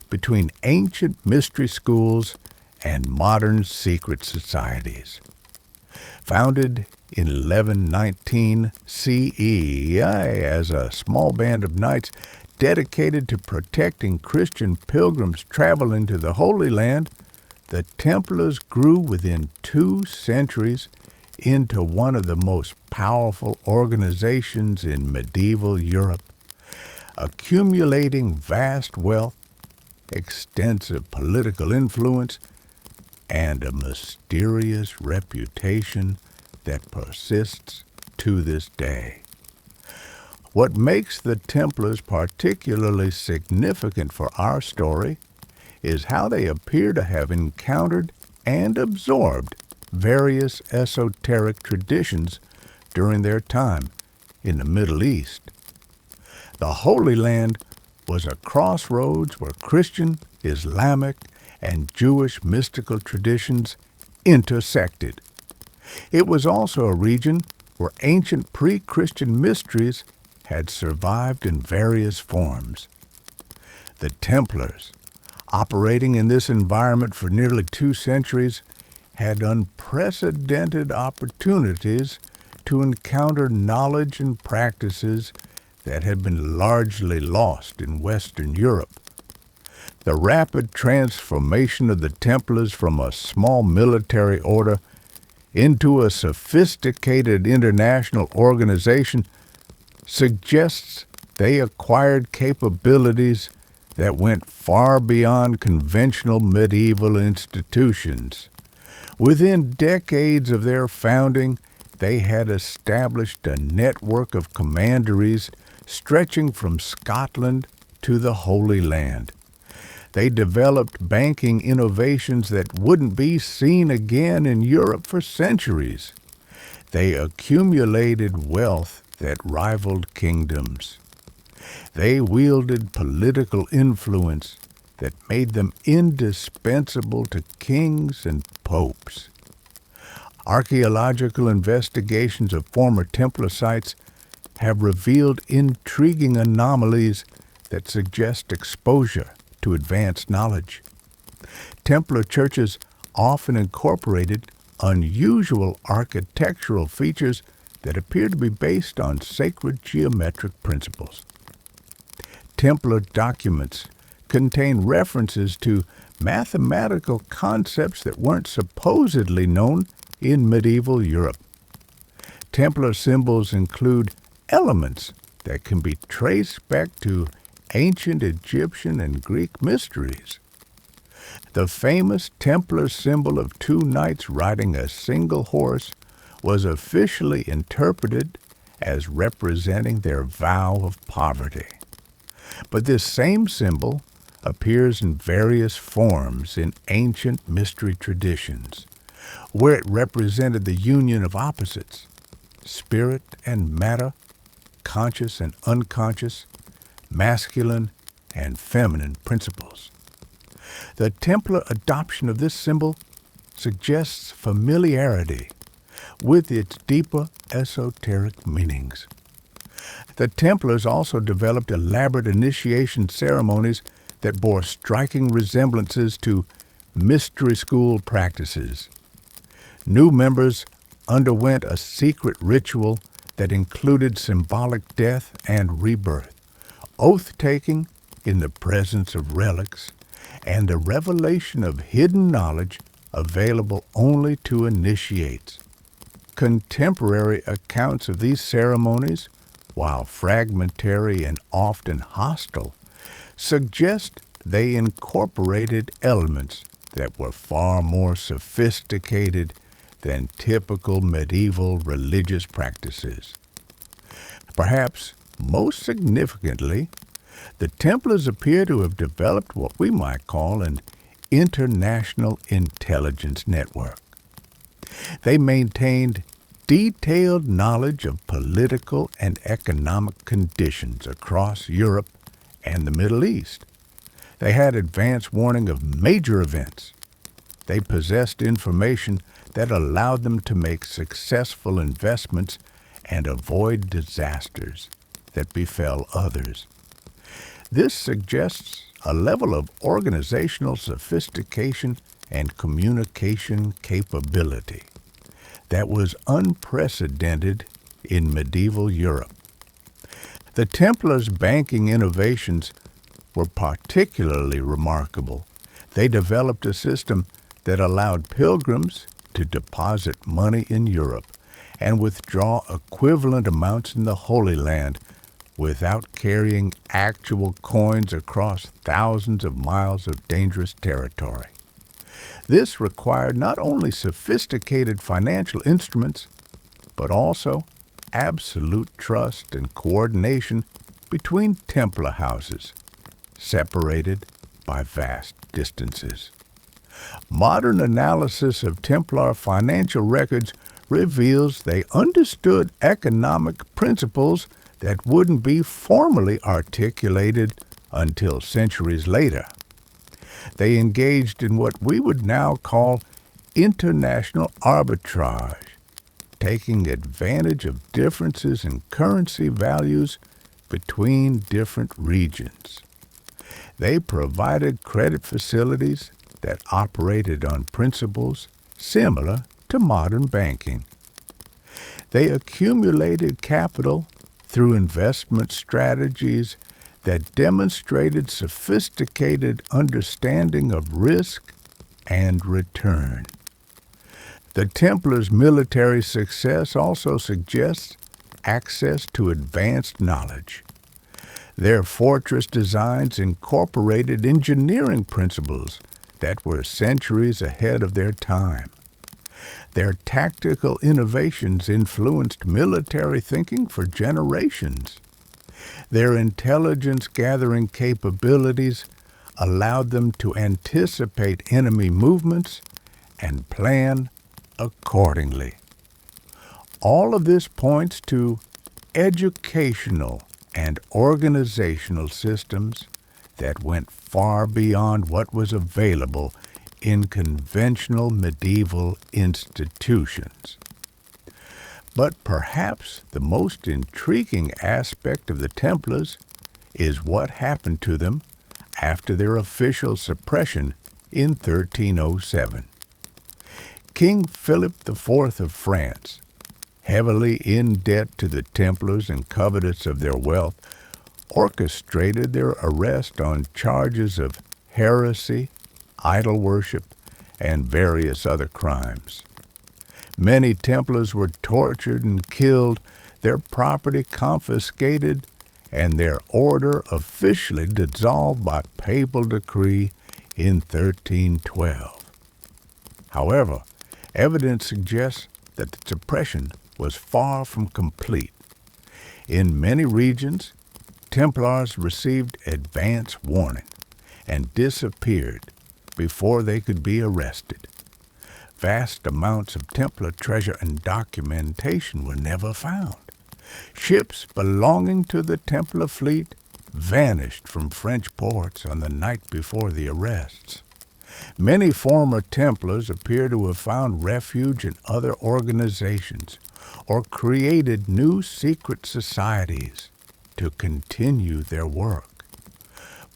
between ancient mystery schools and modern secret societies. Founded in 1119 CE as a small band of knights dedicated to protecting Christian pilgrims' travel into the Holy Land, the Templars grew within 2 centuries into one of the most powerful organizations in medieval Europe, accumulating vast wealth, extensive political influence, and a mysterious reputation that persists to this day. What makes the Templars particularly significant for our story is how they appear to have encountered and absorbed various esoteric traditions during their time in the Middle East. The Holy Land was a crossroads where Christian, Islamic, and Jewish mystical traditions intersected. It was also a region where ancient pre-Christian mysteries had survived in various forms. The Templars, operating in this environment for nearly 2 centuries, had unprecedented opportunities to encounter knowledge and practices that had been largely lost in Western Europe. The rapid transformation of the Templars from a small military order into a sophisticated international organization suggests they acquired capabilities that went far beyond conventional medieval institutions. Within decades of their founding, they had established a network of commanderies stretching from Scotland to the Holy Land. They developed banking innovations that wouldn't be seen again in Europe for centuries. They accumulated wealth that rivaled kingdoms. They wielded political influence that made them indispensable to kings and popes. Archaeological investigations of former Templar sites have revealed intriguing anomalies that suggest exposure to advanced knowledge. Templar churches often incorporated unusual architectural features that appear to be based on sacred geometric principles. Templar documents contain references to mathematical concepts that weren't supposedly known in medieval Europe. Templar symbols include elements that can be traced back to ancient Egyptian and Greek mysteries. The famous Templar symbol of 2 knights riding a single horse was officially interpreted as representing their vow of poverty. But this same symbol appears in various forms in ancient mystery traditions, where it represented the union of opposites, spirit and matter, conscious and unconscious, masculine and feminine principles. The Templar adoption of this symbol suggests familiarity with its deeper esoteric meanings. The Templars also developed elaborate initiation ceremonies that bore striking resemblances to mystery school practices. New members underwent a secret ritual that included symbolic death and rebirth, oath-taking in the presence of relics, and the revelation of hidden knowledge available only to initiates. Contemporary accounts of these ceremonies, while fragmentary and often hostile, suggest they incorporated elements that were far more sophisticated than typical medieval religious practices. Perhaps most significantly, the Templars appear to have developed what we might call an international intelligence network. They maintained detailed knowledge of political and economic conditions across Europe and the Middle East. They had advance warning of major events. They possessed information that allowed them to make successful investments and avoid disasters that befell others. This suggests a level of organizational sophistication and communication capability that was unprecedented in medieval Europe. The Templars' banking innovations were particularly remarkable. They developed a system that allowed pilgrims to deposit money in Europe and withdraw equivalent amounts in the Holy Land without carrying actual coins across thousands of miles of dangerous territory. This required not only sophisticated financial instruments, but also absolute trust and coordination between Templar houses, separated by vast distances. Modern analysis of Templar financial records reveals they understood economic principles that wouldn't be formally articulated until centuries later. They engaged in what we would now call international arbitrage, taking advantage of differences in currency values between different regions. They provided credit facilities that operated on principles similar to modern banking. They accumulated capital through investment strategies that demonstrated sophisticated understanding of risk and return. The Templars' military success also suggests access to advanced knowledge. Their fortress designs incorporated engineering principles that were centuries ahead of their time. Their tactical innovations influenced military thinking for generations. Their intelligence-gathering capabilities allowed them to anticipate enemy movements and plan accordingly. All of this points to educational and organizational systems that went far beyond what was available in conventional medieval institutions. But perhaps the most intriguing aspect of the Templars is what happened to them after their official suppression in 1307. King Philip IV of France, heavily in debt to the Templars and covetous of their wealth, orchestrated their arrest on charges of heresy, idol worship, and various other crimes. Many Templars were tortured and killed, their property confiscated, and their order officially dissolved by papal decree in 1312. However, evidence suggests that the suppression was far from complete. In many regions, Templars received advance warning and disappeared before they could be arrested. Vast amounts of Templar treasure and documentation were never found. Ships belonging to the Templar fleet vanished from French ports on the night before the arrests. Many former Templars appear to have found refuge in other organizations or created new secret societies to continue their work.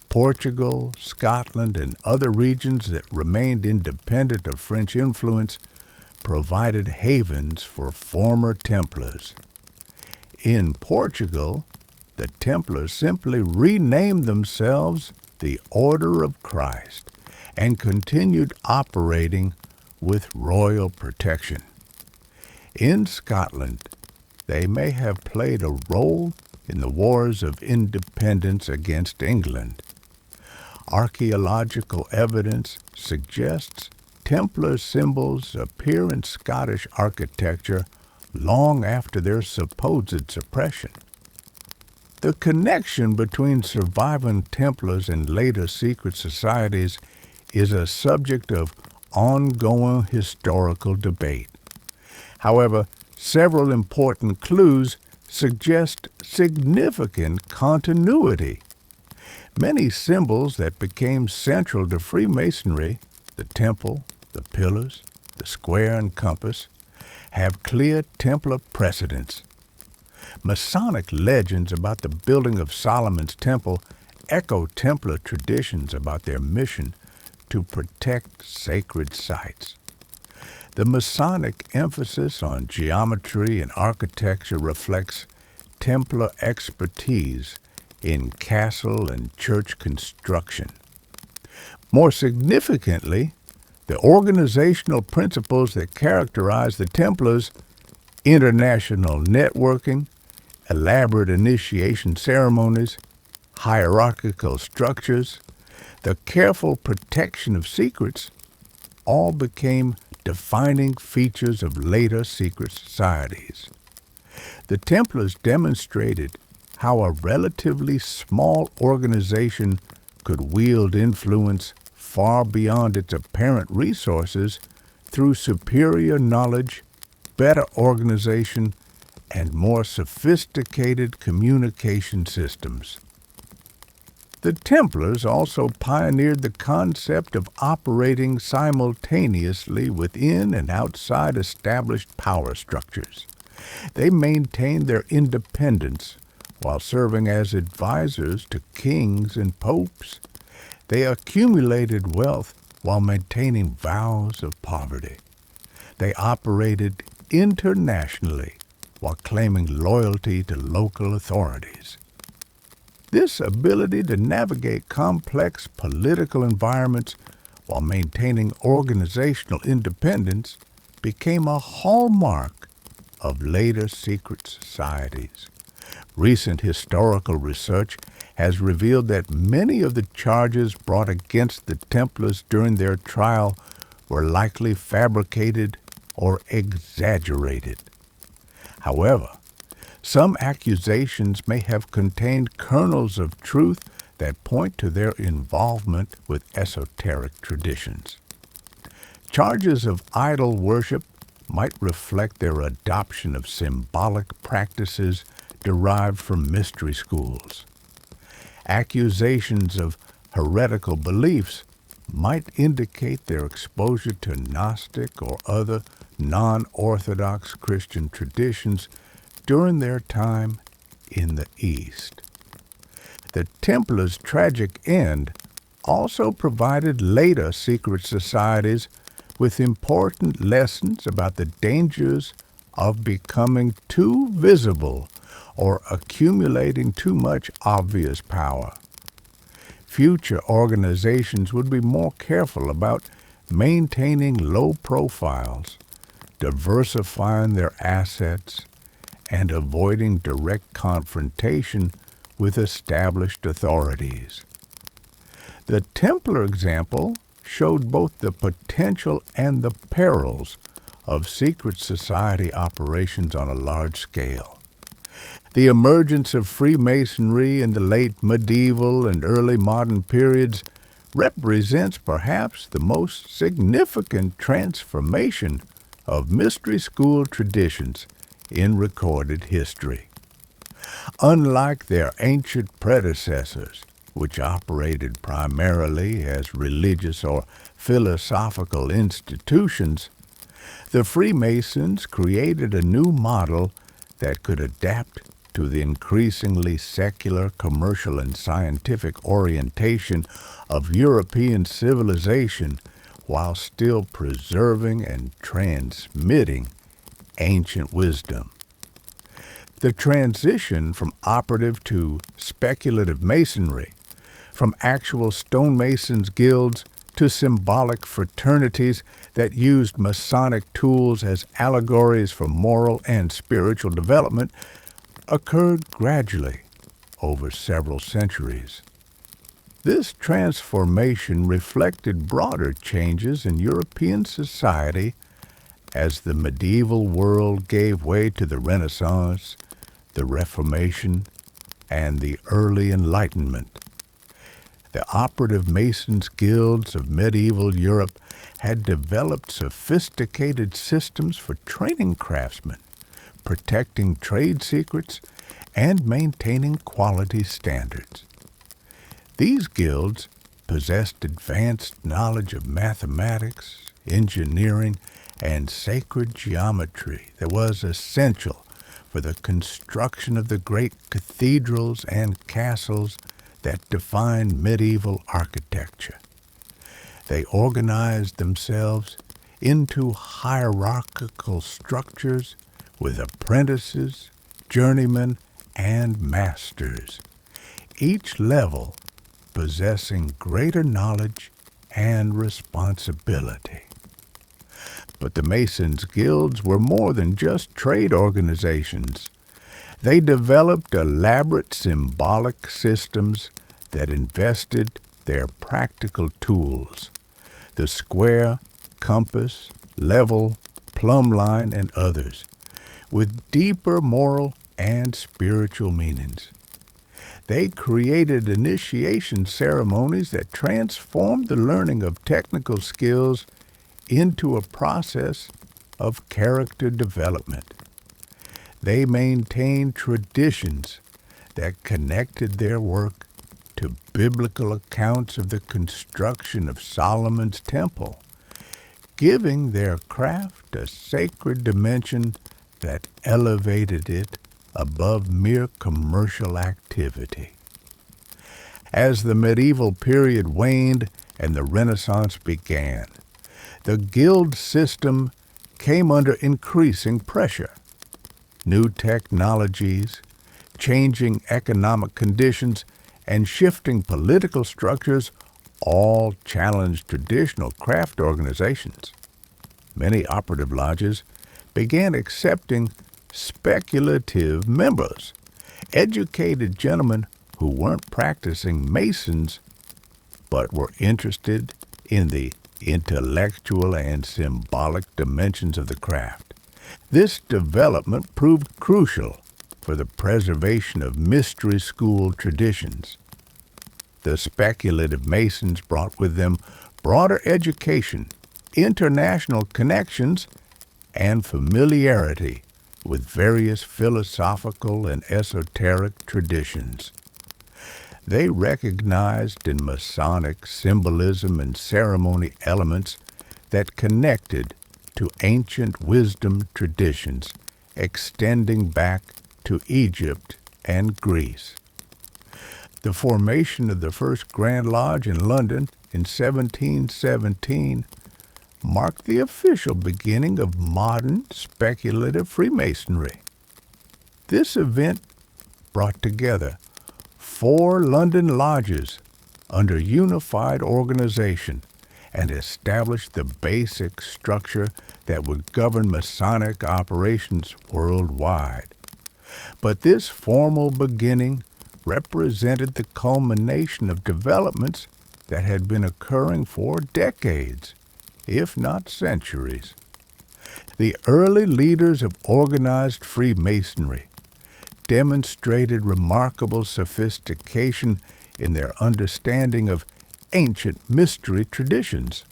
Portugal, Scotland, and other regions that remained independent of French influence provided havens for former Templars. In Portugal, the Templars simply renamed themselves the Order of Christ and continued operating with royal protection. In Scotland, they may have played a role in the wars of independence against England. Archaeological evidence suggests Templar symbols appear in Scottish architecture long after their supposed suppression. The connection between surviving Templars and later secret societies is a subject of ongoing historical debate. However, several important clues suggest significant continuity. Many symbols that became central to Freemasonry, the temple, the pillars, the square and compass, have clear Templar precedents. Masonic legends about the building of Solomon's temple echo Templar traditions about their mission to protect sacred sites. The Masonic emphasis on geometry and architecture reflects Templar expertise in castle and church construction. More significantly, the organizational principles that characterize the Templars, international networking, elaborate initiation ceremonies, hierarchical structures, the careful protection of secrets, all became defining features of later secret societies. The Templars demonstrated how a relatively small organization could wield influence far beyond its apparent resources through superior knowledge, better organization, and more sophisticated communication systems. The Templars also pioneered the concept of operating simultaneously within and outside established power structures. They maintained their independence while serving as advisors to kings and popes. They accumulated wealth while maintaining vows of poverty. They operated internationally while claiming loyalty to local authorities. This ability to navigate complex political environments while maintaining organizational independence became a hallmark of later secret societies. Recent historical research has revealed that many of the charges brought against the Templars during their trial were likely fabricated or exaggerated. However, some accusations may have contained kernels of truth that point to their involvement with esoteric traditions. Charges of idol worship might reflect their adoption of symbolic practices derived from mystery schools. Accusations of heretical beliefs might indicate their exposure to Gnostic or other non-Orthodox Christian traditions during their time in the East. The Templars' tragic end also provided later secret societies with important lessons about the dangers of becoming too visible or accumulating too much obvious power. Future organizations would be more careful about maintaining low profiles, diversifying their assets, and avoiding direct confrontation with established authorities. The Templar example showed both the potential and the perils of secret society operations on a large scale. The emergence of Freemasonry in the late medieval and early modern periods represents perhaps the most significant transformation of mystery school traditions in recorded history. Unlike their ancient predecessors, which operated primarily as religious or philosophical institutions, the Freemasons created a new model that could adapt to the increasingly secular, commercial, and scientific orientation of European civilization while still preserving and transmitting ancient wisdom. The transition from operative to speculative masonry, from actual stonemasons' guilds to symbolic fraternities that used Masonic tools as allegories for moral and spiritual development, occurred gradually over several centuries. This transformation reflected broader changes in European society as the medieval world gave way to the Renaissance, the Reformation, and the early Enlightenment. The operative Masons' guilds of medieval Europe had developed sophisticated systems for training craftsmen, protecting trade secrets, and maintaining quality standards. These guilds possessed advanced knowledge of mathematics, engineering, and sacred geometry that was essential for the construction of the great cathedrals and castles that defined medieval architecture. They organized themselves into hierarchical structures with apprentices, journeymen, and masters, each level possessing greater knowledge and responsibility. But the Masons' guilds were more than just trade organizations. They developed elaborate symbolic systems that invested their practical tools, the square, compass, level, plumb line, and others, with deeper moral and spiritual meanings. They created initiation ceremonies that transformed the learning of technical skills into a process of character development. They maintained traditions that connected their work to biblical accounts of the construction of Solomon's temple, giving their craft a sacred dimension that elevated it above mere commercial activity. As the medieval period waned and the Renaissance began, the guild system came under increasing pressure. New technologies, changing economic conditions, and shifting political structures all challenged traditional craft organizations. Many operative lodges began accepting speculative members, educated gentlemen who weren't practicing Masons but were interested in the intellectual and symbolic dimensions of the craft. This development proved crucial for the preservation of mystery school traditions. The speculative Masons brought with them broader education, international connections, and familiarity with various philosophical and esoteric traditions. They recognized in Masonic symbolism and ceremony elements that connected to ancient wisdom traditions extending back to Egypt and Greece. The formation of the first Grand Lodge in London in 1717 marked the official beginning of modern speculative Freemasonry. This event brought together 4 London lodges under unified organization and established the basic structure that would govern Masonic operations worldwide. But this formal beginning represented the culmination of developments that had been occurring for decades, if not centuries. The early leaders of organized Freemasonry demonstrated remarkable sophistication in their understanding of ancient mystery traditions.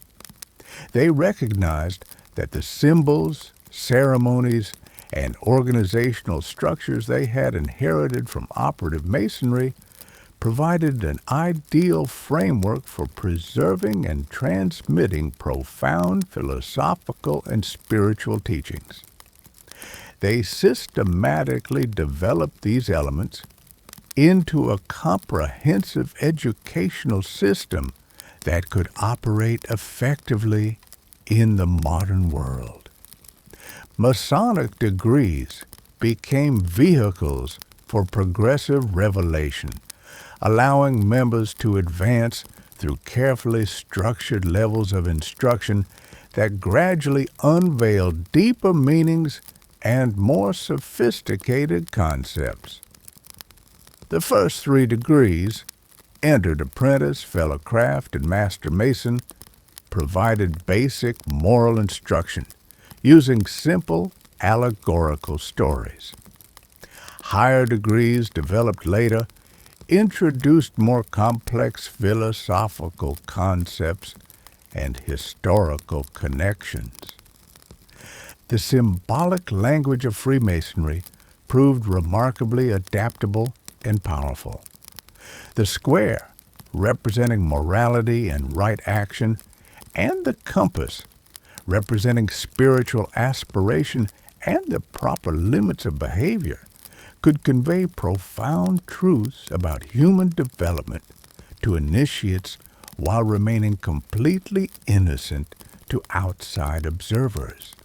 They recognized that the symbols, ceremonies, and organizational structures they had inherited from operative Masonry provided an ideal framework for preserving and transmitting profound philosophical and spiritual teachings. They systematically developed these elements into a comprehensive educational system that could operate effectively in the modern world. Masonic degrees became vehicles for progressive revelation, allowing members to advance through carefully structured levels of instruction that gradually unveiled deeper meanings and more sophisticated concepts. The first 3 degrees, entered apprentice, fellow craft, and master mason, provided basic moral instruction using simple allegorical stories. Higher degrees, developed later, introduced more complex philosophical concepts and historical connections. The symbolic language of Freemasonry proved remarkably adaptable and powerful. The square, representing morality and right action, and the compass, representing spiritual aspiration and the proper limits of behavior could convey profound truths about human development to initiates while remaining completely innocent to outside observers.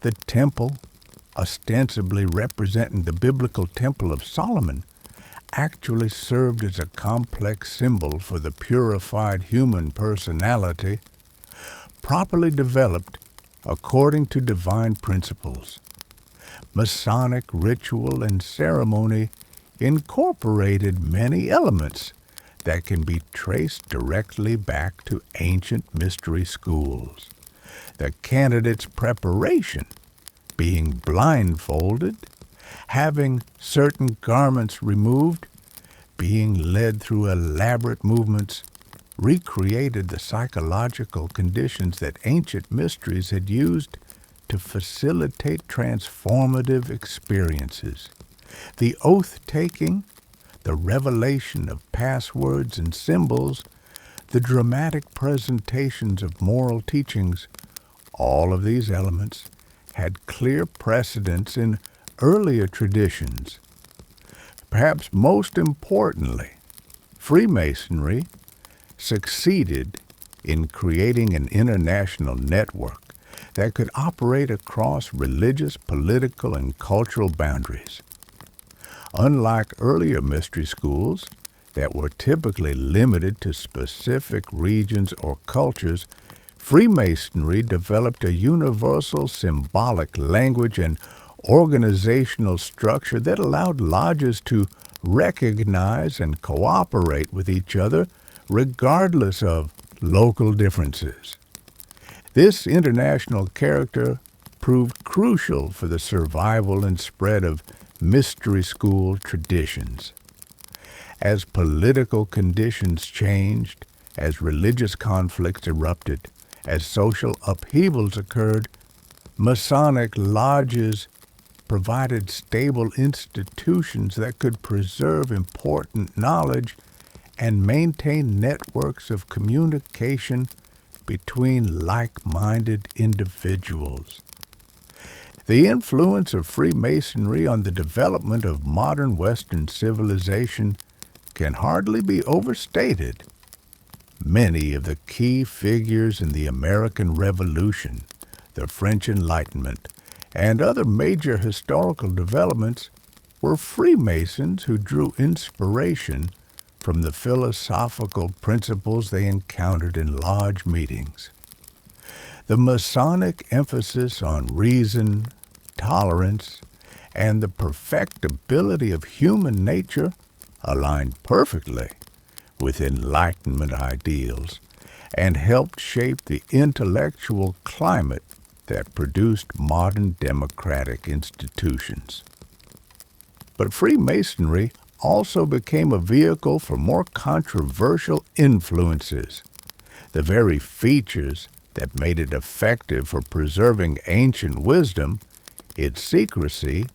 The temple, ostensibly representing the biblical Temple of Solomon, actually served as a complex symbol for the purified human personality, properly developed according to divine principles. Masonic ritual and ceremony incorporated many elements that can be traced directly back to ancient mystery schools. The candidate's preparation being blindfolded, having certain garments removed, being led through elaborate movements, recreated the psychological conditions that ancient mysteries had used to facilitate transformative experiences. The oath-taking, the revelation of passwords and symbols, the dramatic presentations of moral teachings, all of these elements had clear precedents in earlier traditions. Perhaps most importantly, Freemasonry succeeded in creating an international network that could operate across religious, political, and cultural boundaries. Unlike earlier mystery schools that were typically limited to specific regions or cultures, Freemasonry developed a universal symbolic language and organizational structure that allowed lodges to recognize and cooperate with each other regardless of local differences. This international character proved crucial for the survival and spread of mystery school traditions. As political conditions changed, as religious conflicts erupted, as social upheavals occurred, Masonic lodges provided stable institutions that could preserve important knowledge and maintain networks of communication between like-minded individuals. The influence of Freemasonry on the development of modern Western civilization can hardly be overstated. Many of the key figures in the American Revolution, the French Enlightenment, and other major historical developments were Freemasons who drew inspiration from the philosophical principles they encountered in lodge meetings. The Masonic emphasis on reason, tolerance, and the perfectibility of human nature aligned perfectly with Enlightenment ideals and helped shape the intellectual climate that produced modern democratic institutions. But Freemasonry also became a vehicle for more controversial influences. The very features that made it effective for preserving ancient wisdom, its secrecy,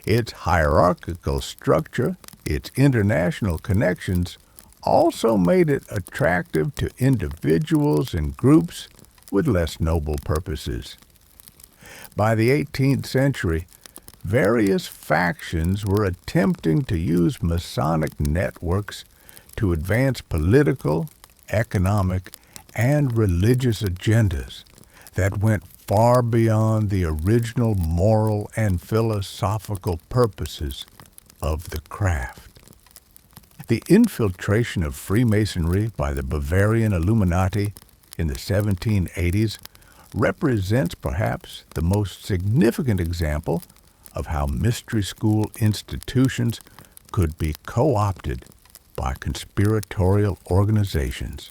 its hierarchical structure, its international connections, also made it attractive to individuals and groups with less noble purposes. By the 18th century, various factions were attempting to use Masonic networks to advance political, economic, and religious agendas that went far beyond the original moral and philosophical purposes of the craft. The infiltration of Freemasonry by the Bavarian Illuminati in the 1780s represents perhaps the most significant example of how mystery school institutions could be co-opted by conspiratorial organizations.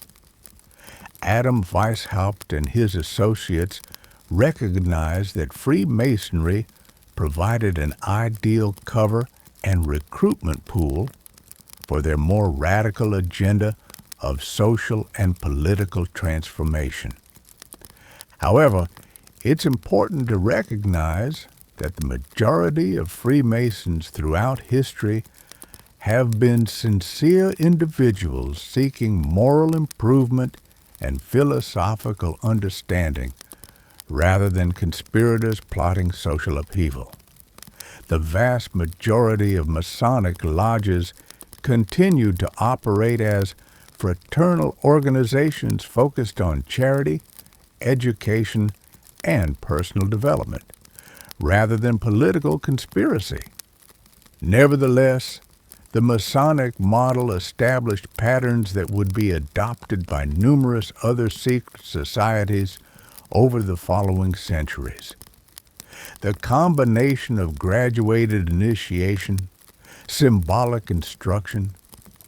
Adam Weishaupt and his associates recognized that Freemasonry provided an ideal cover and recruitment pool for their more radical agenda of social and political transformation. However, it's important to recognize that the majority of Freemasons throughout history have been sincere individuals seeking moral improvement and philosophical understanding, rather than conspirators plotting social upheaval. The vast majority of Masonic lodges continued to operate as fraternal organizations focused on charity, education, and personal development, rather than political conspiracy. Nevertheless, the Masonic model established patterns that would be adopted by numerous other secret societies over the following centuries. The combination of graduated initiation, symbolic instruction,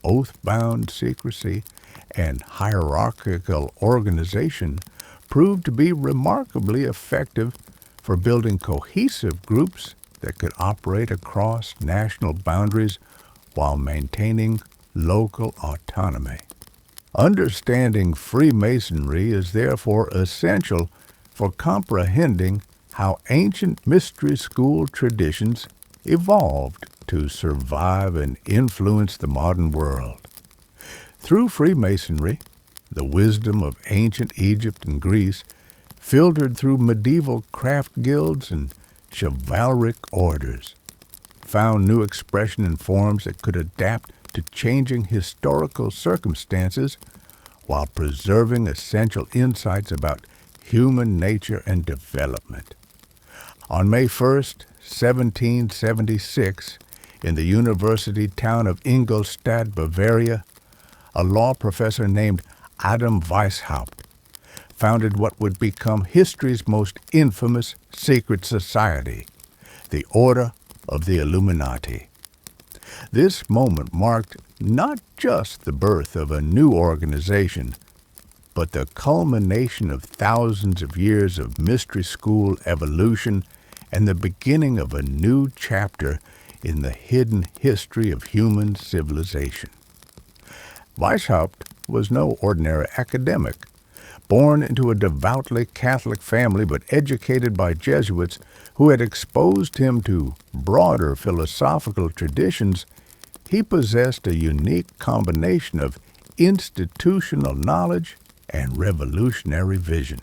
oath-bound secrecy, and hierarchical organization proved to be remarkably effective for building cohesive groups that could operate across national boundaries while maintaining local autonomy. Understanding Freemasonry is therefore essential for comprehending how ancient mystery school traditions evolved to survive and influence the modern world. Through Freemasonry, the wisdom of ancient Egypt and Greece filtered through medieval craft guilds and chivalric orders, found new expression in forms that could adapt to changing historical circumstances while preserving essential insights about human nature and development. On May 1st, 1776, in the university town of Ingolstadt, Bavaria, a law professor named Adam Weishaupt founded what would become history's most infamous secret society, the Order of the Illuminati. This moment marked not just the birth of a new organization, but the culmination of thousands of years of mystery school evolution and the beginning of a new chapter in the hidden history of human civilization. Weishaupt was no ordinary academic. Born into a devoutly Catholic family but educated by Jesuits who had exposed him to broader philosophical traditions, he possessed a unique combination of institutional knowledge and revolutionary vision.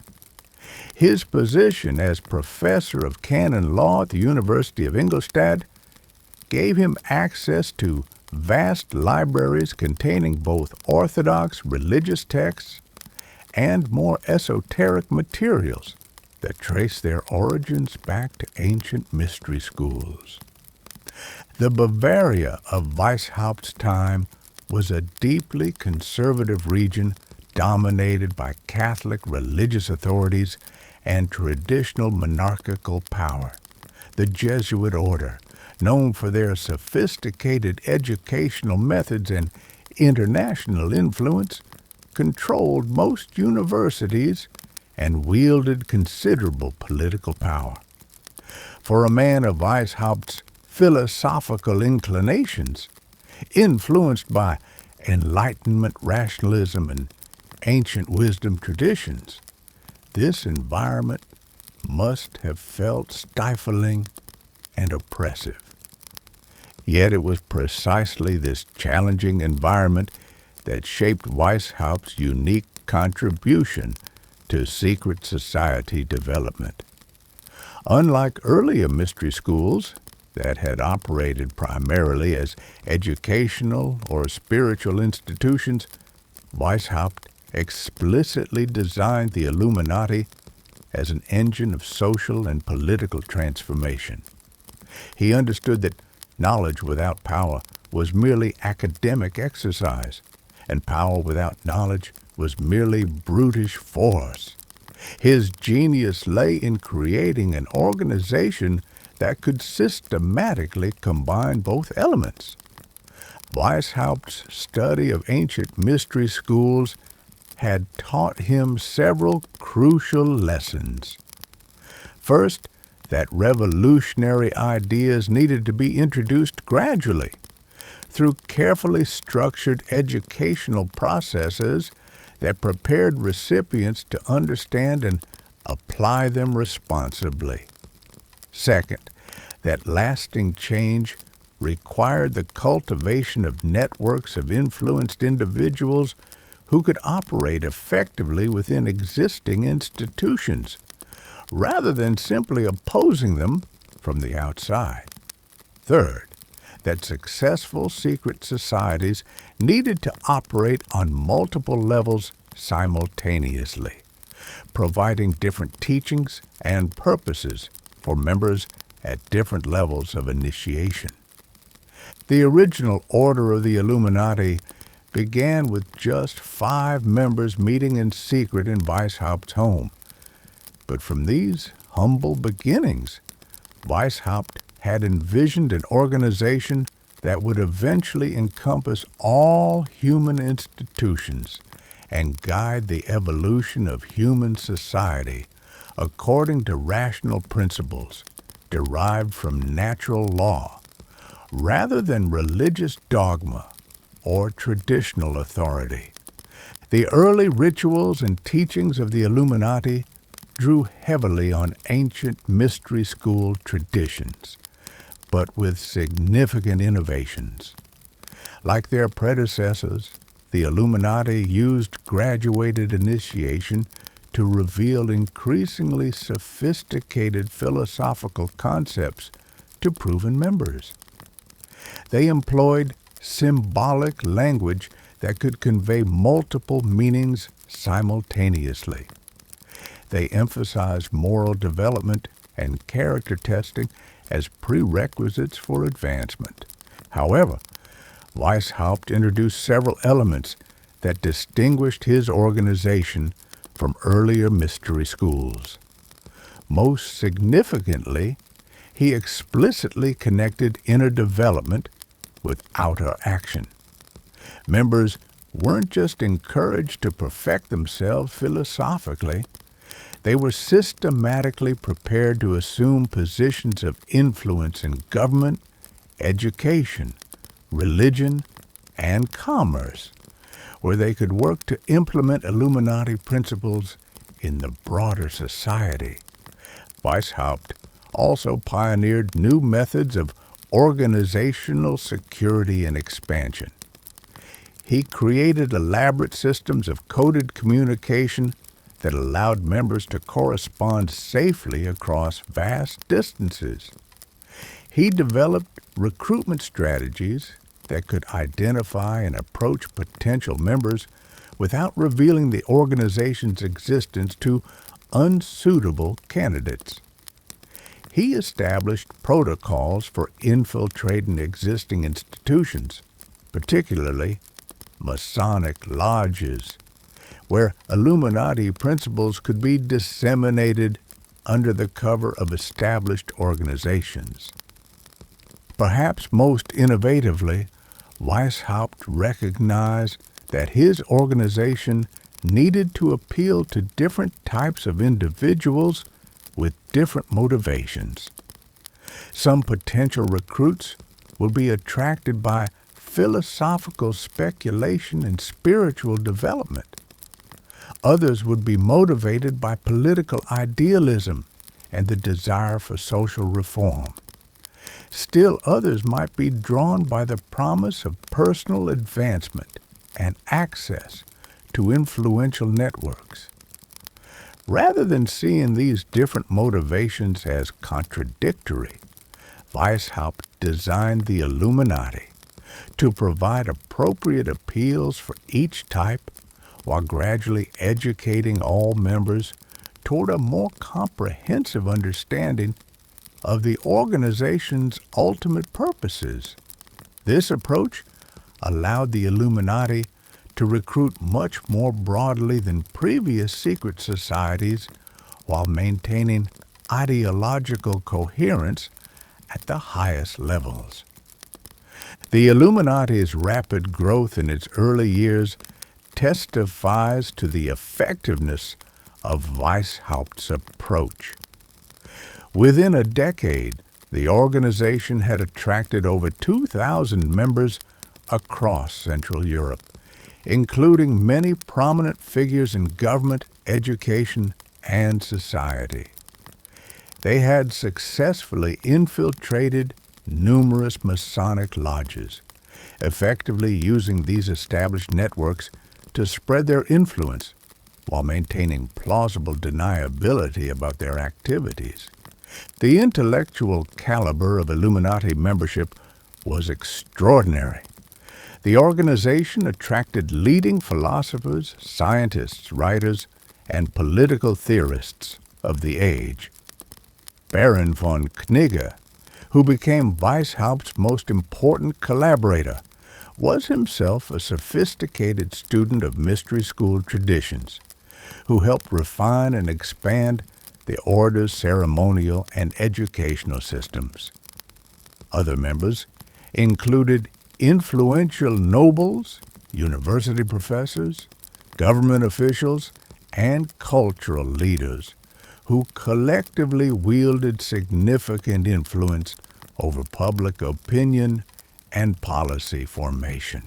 His position as professor of canon law at the University of Ingolstadt gave him access to vast libraries containing both orthodox religious texts and more esoteric materials that trace their origins back to ancient mystery schools. The Bavaria of Weishaupt's time was a deeply conservative region dominated by Catholic religious authorities and traditional monarchical power. The Jesuit order, known for their sophisticated educational methods and international influence, controlled most universities and wielded considerable political power. For a man of Weishaupt's philosophical inclinations, influenced by Enlightenment rationalism and ancient wisdom traditions, this environment must have felt stifling and oppressive. Yet it was precisely this challenging environment that shaped Weishaupt's unique contribution to secret society development. Unlike earlier mystery schools that had operated primarily as educational or spiritual institutions, Weishaupt explicitly designed the Illuminati as an engine of social and political transformation. He understood that knowledge without power was merely academic exercise, and power without knowledge was merely brutish force. His genius lay in creating an organization that could systematically combine both elements. Weishaupt's study of ancient mystery schools had taught him several crucial lessons. First, that revolutionary ideas needed to be introduced gradually, through carefully structured educational processes that prepared recipients to understand and apply them responsibly. Second, that lasting change required the cultivation of networks of influenced individuals who could operate effectively within existing institutions, rather than simply opposing them from the outside. Third, that successful secret societies needed to operate on multiple levels simultaneously, providing different teachings and purposes for members at different levels of initiation. The original order of the Illuminati began with just 5 members meeting in secret in Weishaupt's home. But from these humble beginnings, Weishaupt had envisioned an organization that would eventually encompass all human institutions and guide the evolution of human society according to rational principles derived from natural law, rather than religious dogma or traditional authority. The early rituals and teachings of the Illuminati drew heavily on ancient mystery school traditions, but with significant innovations. Like their predecessors, the Illuminati used graduated initiation to reveal increasingly sophisticated philosophical concepts to proven members. They employed symbolic language that could convey multiple meanings simultaneously. They emphasized moral development and character testing as prerequisites for advancement. However, Weishaupt introduced several elements that distinguished his organization from earlier mystery schools. Most significantly, he explicitly connected inner development with outer action. Members weren't just encouraged to perfect themselves philosophically, they were systematically prepared to assume positions of influence in government, education, religion, and commerce, where they could work to implement Illuminati principles in the broader society. Weishaupt also pioneered new methods of organizational security and expansion. He created elaborate systems of coded communication that allowed members to correspond safely across vast distances. He developed recruitment strategies that could identify and approach potential members without revealing the organization's existence to unsuitable candidates. He established protocols for infiltrating existing institutions, particularly Masonic lodges, where Illuminati principles could be disseminated under the cover of established organizations. Perhaps most innovatively, Weishaupt recognized that his organization needed to appeal to different types of individuals with different motivations. Some potential recruits would be attracted by philosophical speculation and spiritual development. Others would be motivated by political idealism and the desire for social reform. Still others might be drawn by the promise of personal advancement and access to influential networks. Rather than seeing these different motivations as contradictory, Weishaupt designed the Illuminati to provide appropriate appeals for each type while gradually educating all members toward a more comprehensive understanding of the organization's ultimate purposes. This approach allowed the Illuminati to recruit much more broadly than previous secret societies while maintaining ideological coherence at the highest levels. The Illuminati's rapid growth in its early years testifies to the effectiveness of Weishaupt's approach. Within a decade, the organization had attracted over 2,000 members across Central Europe, including many prominent figures in government, education, and society. They had successfully infiltrated numerous Masonic lodges, effectively using these established networks to spread their influence while maintaining plausible deniability about their activities. The intellectual caliber of Illuminati membership was extraordinary. The organization attracted leading philosophers, scientists, writers, and political theorists of the age. Baron von Knigge, who became Weishaupt's most important collaborator, was himself a sophisticated student of mystery school traditions, who helped refine and expand the order's ceremonial and educational systems. Other members included influential nobles, university professors, government officials, and cultural leaders who collectively wielded significant influence over public opinion and policy formation.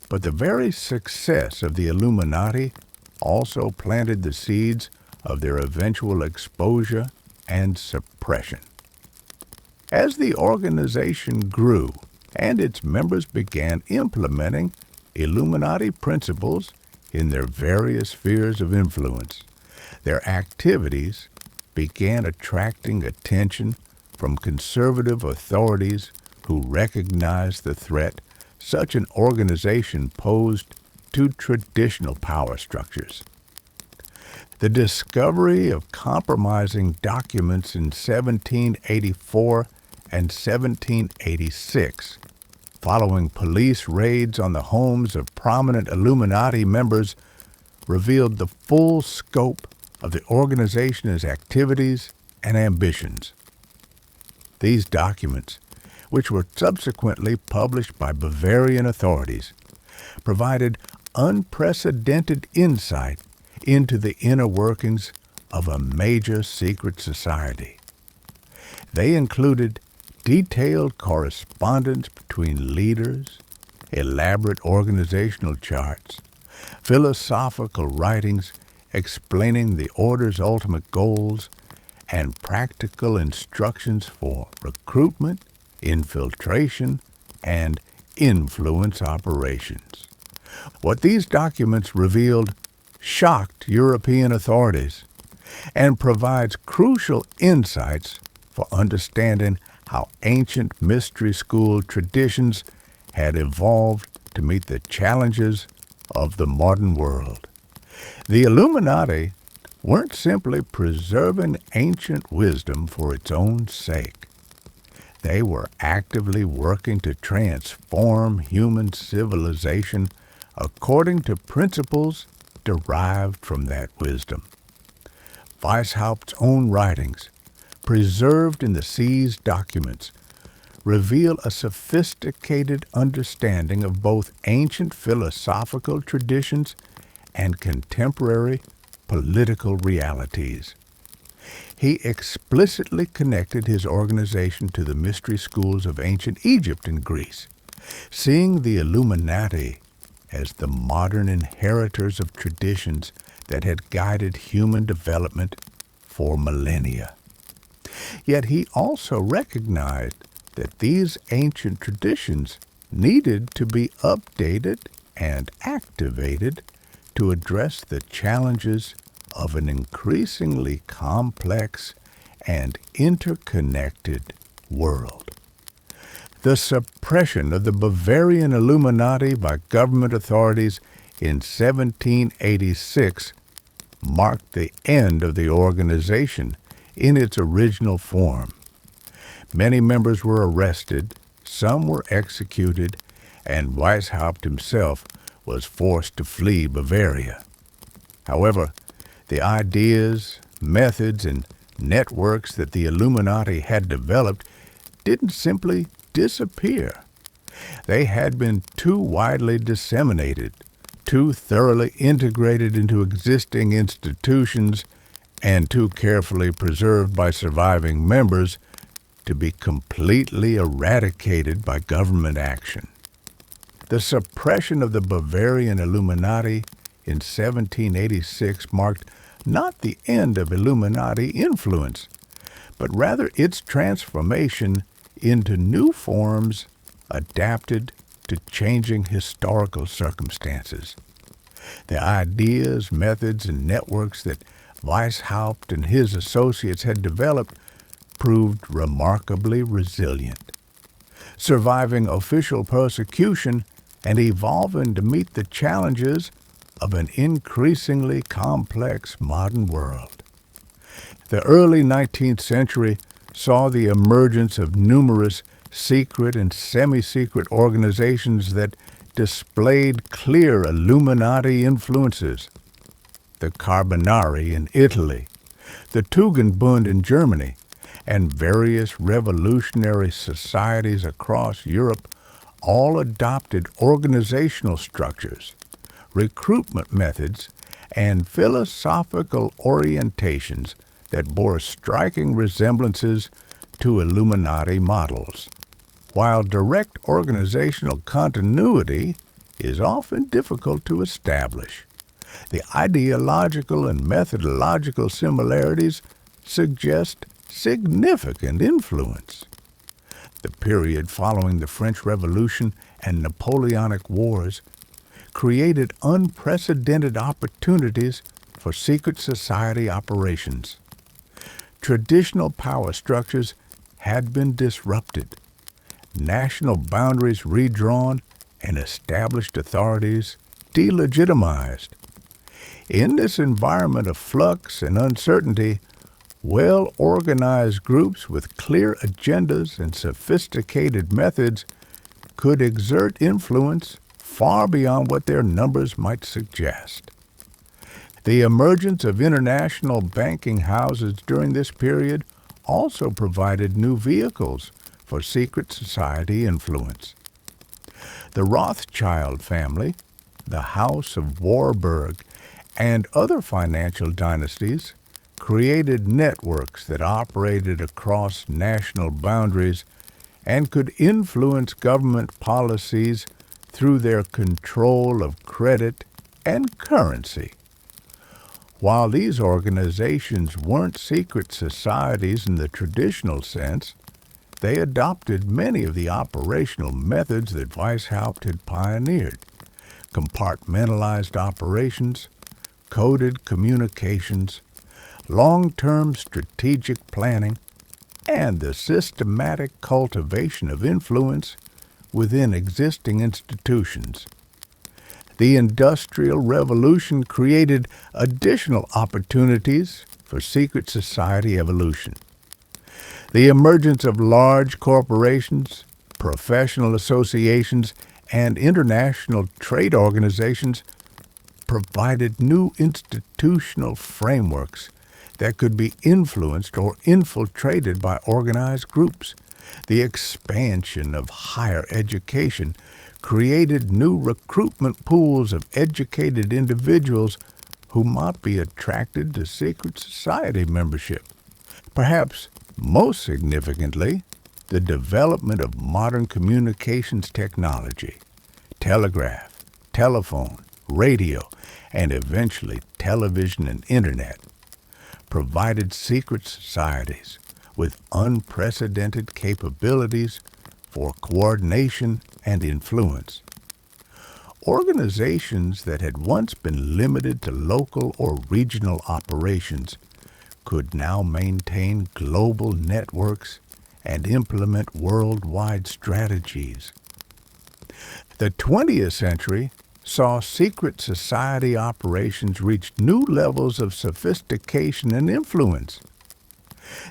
But the very success of the Illuminati also planted the seeds of their eventual exposure and suppression. As the organization grew and its members began implementing Illuminati principles in their various spheres of influence, their activities began attracting attention from conservative authorities who recognized the threat such an organization posed to traditional power structures. The discovery of compromising documents in 1784 and 1786, following police raids on the homes of prominent Illuminati members, revealed the full scope of the organization's activities and ambitions. These documents, which were subsequently published by Bavarian authorities, provided unprecedented insight into the inner workings of a major secret society. They included detailed correspondence between leaders, elaborate organizational charts, philosophical writings explaining the order's ultimate goals, and practical instructions for recruitment, infiltration, and influence operations. What these documents revealed shocked European authorities and provides crucial insights for understanding how ancient mystery school traditions had evolved to meet the challenges of the modern world. The Illuminati weren't simply preserving ancient wisdom for its own sake. They were actively working to transform human civilization according to principles derived from that wisdom. Weishaupt's own writings, preserved in the seized documents, reveal a sophisticated understanding of both ancient philosophical traditions and contemporary political realities. He explicitly connected his organization to the mystery schools of ancient Egypt and Greece, seeing the Illuminati as the modern inheritors of traditions that had guided human development for millennia. Yet he also recognized that these ancient traditions needed to be updated and activated to address the challenges of an increasingly complex and interconnected world. The suppression of the Bavarian Illuminati by government authorities in 1786 marked the end of the organization in its original form. Many members were arrested, some were executed, and Weishaupt himself was forced to flee Bavaria. However, the ideas, methods, and networks that the Illuminati had developed didn't simply disappear. They had been too widely disseminated, too thoroughly integrated into existing institutions, and too carefully preserved by surviving members to be completely eradicated by government action. The suppression of the Bavarian Illuminati in 1786 marked not the end of Illuminati influence, but rather its transformation into new forms adapted to changing historical circumstances. The ideas, methods, and networks that Weishaupt and his associates had developed proved remarkably resilient, surviving official persecution and evolving to meet the challenges of an increasingly complex modern world. The early 19th century saw the emergence of numerous secret and semi-secret organizations that displayed clear Illuminati influences. The Carbonari in Italy, the Tugendbund in Germany, and various revolutionary societies across Europe all adopted organizational structures, recruitment methods, and philosophical orientations that bore striking resemblances to Illuminati models. While direct organizational continuity is often difficult to establish, the ideological and methodological similarities suggest significant influence. The period following the French Revolution and Napoleonic Wars created unprecedented opportunities for secret society operations. Traditional power structures had been disrupted, national boundaries redrawn, and established authorities delegitimized. In this environment of flux and uncertainty, well-organized groups with clear agendas and sophisticated methods could exert influence far beyond what their numbers might suggest. The emergence of international banking houses during this period also provided new vehicles for secret society influence. The Rothschild family, the House of Warburg, and other financial dynasties created networks that operated across national boundaries and could influence government policies through their control of credit and currency. While these organizations weren't secret societies in the traditional sense, they adopted many of the operational methods that Weishaupt had pioneered: compartmentalized operations, coded communications, long-term strategic planning, and the systematic cultivation of influence within existing institutions. The Industrial Revolution created additional opportunities for secret society evolution. The emergence of large corporations, professional associations, and international trade organizations provided new institutional frameworks that could be influenced or infiltrated by organized groups. The expansion of higher education created new recruitment pools of educated individuals who might be attracted to secret society membership. Perhaps most significantly, the development of modern communications technology, telegraph, telephone, radio, and eventually television and internet, provided secret societies with unprecedented capabilities for coordination and influence. Organizations that had once been limited to local or regional operations could now maintain global networks and implement worldwide strategies. The 20th century saw secret society operations reach new levels of sophistication and influence.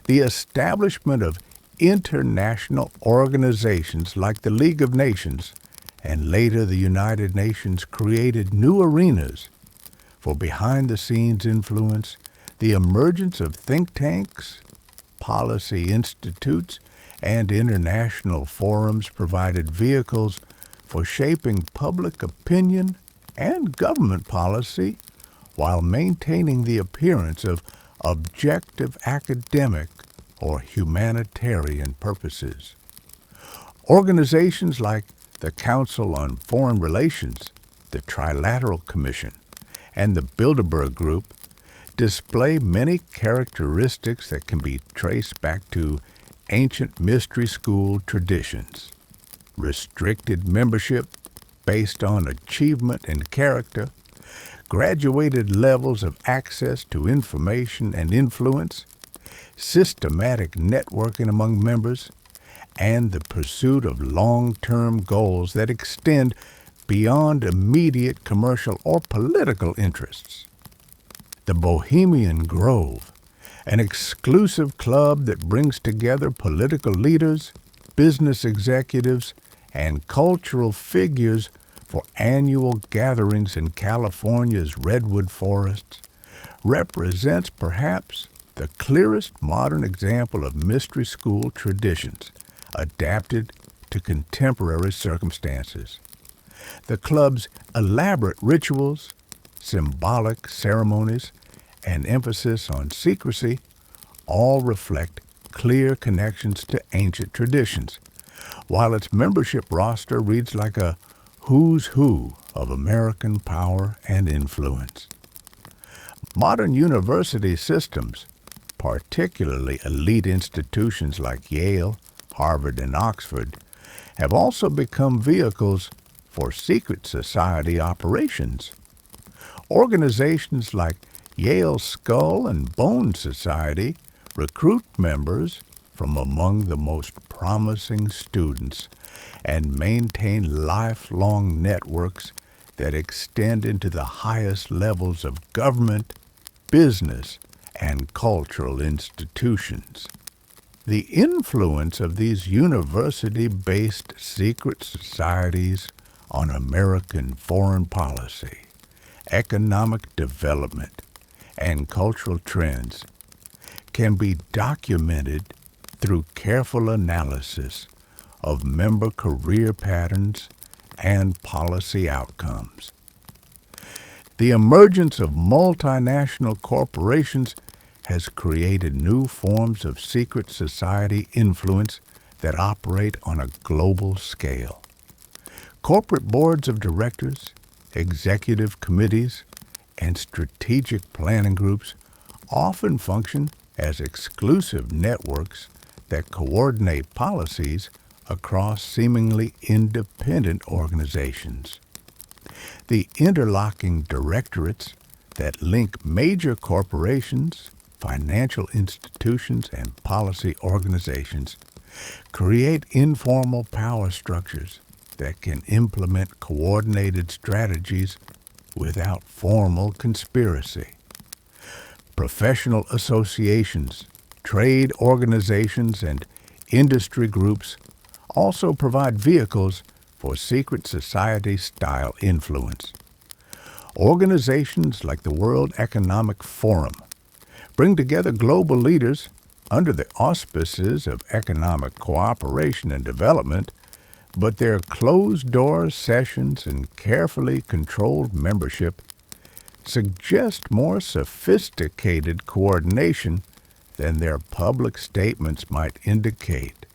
The establishment of international organizations like the League of Nations and later the United Nations created new arenas for behind-the-scenes influence. The emergence of think tanks, policy institutes, and international forums provided vehicles for shaping public opinion and government policy while maintaining the appearance of objective academic or humanitarian purposes. Organizations like the Council on Foreign Relations, the Trilateral Commission, and the Bilderberg Group display many characteristics that can be traced back to ancient mystery school traditions. Restricted membership based on achievement and character, graduated levels of access to information and influence, systematic networking among members, and the pursuit of long-term goals that extend beyond immediate commercial or political interests. The Bohemian Grove, an exclusive club that brings together political leaders, business executives, and cultural figures for annual gatherings in California's redwood forests, represents perhaps the clearest modern example of mystery school traditions adapted to contemporary circumstances. The club's elaborate rituals, symbolic ceremonies, and emphasis on secrecy all reflect clear connections to ancient traditions, while its membership roster reads like a who's who of American power and influence. Modern university systems, particularly elite institutions like Yale, Harvard, and Oxford, have also become vehicles for secret society operations. Organizations like Yale Skull and Bone Society recruit members from among the most promising students and maintain lifelong networks that extend into the highest levels of government, business, and cultural institutions. The influence of these university-based secret societies on American foreign policy, economic development, and cultural trends can be documented through careful analysis of member career patterns and policy outcomes. The emergence of multinational corporations has created new forms of secret society influence that operate on a global scale. Corporate boards of directors, executive committees, and strategic planning groups often function as exclusive networks that coordinate policies across seemingly independent organizations. The interlocking directorates that link major corporations, financial institutions, and policy organizations create informal power structures that can implement coordinated strategies without formal conspiracy. Professional associations, trade organizations, and industry groups also provide vehicles for secret society-style influence. Organizations like the World Economic Forum bring together global leaders under the auspices of economic cooperation and development, but their closed-door sessions and carefully controlled membership suggest more sophisticated coordination than their public statements might indicate.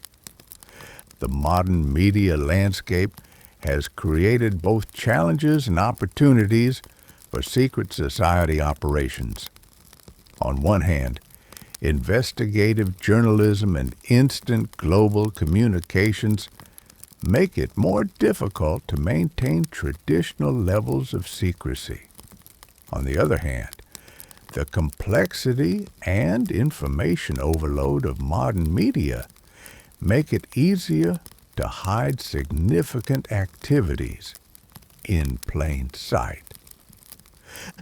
The modern media landscape has created both challenges and opportunities for secret society operations. On one hand, investigative journalism and instant global communications make it more difficult to maintain traditional levels of secrecy. On the other hand, the complexity and information overload of modern media make it easier to hide significant activities in plain sight.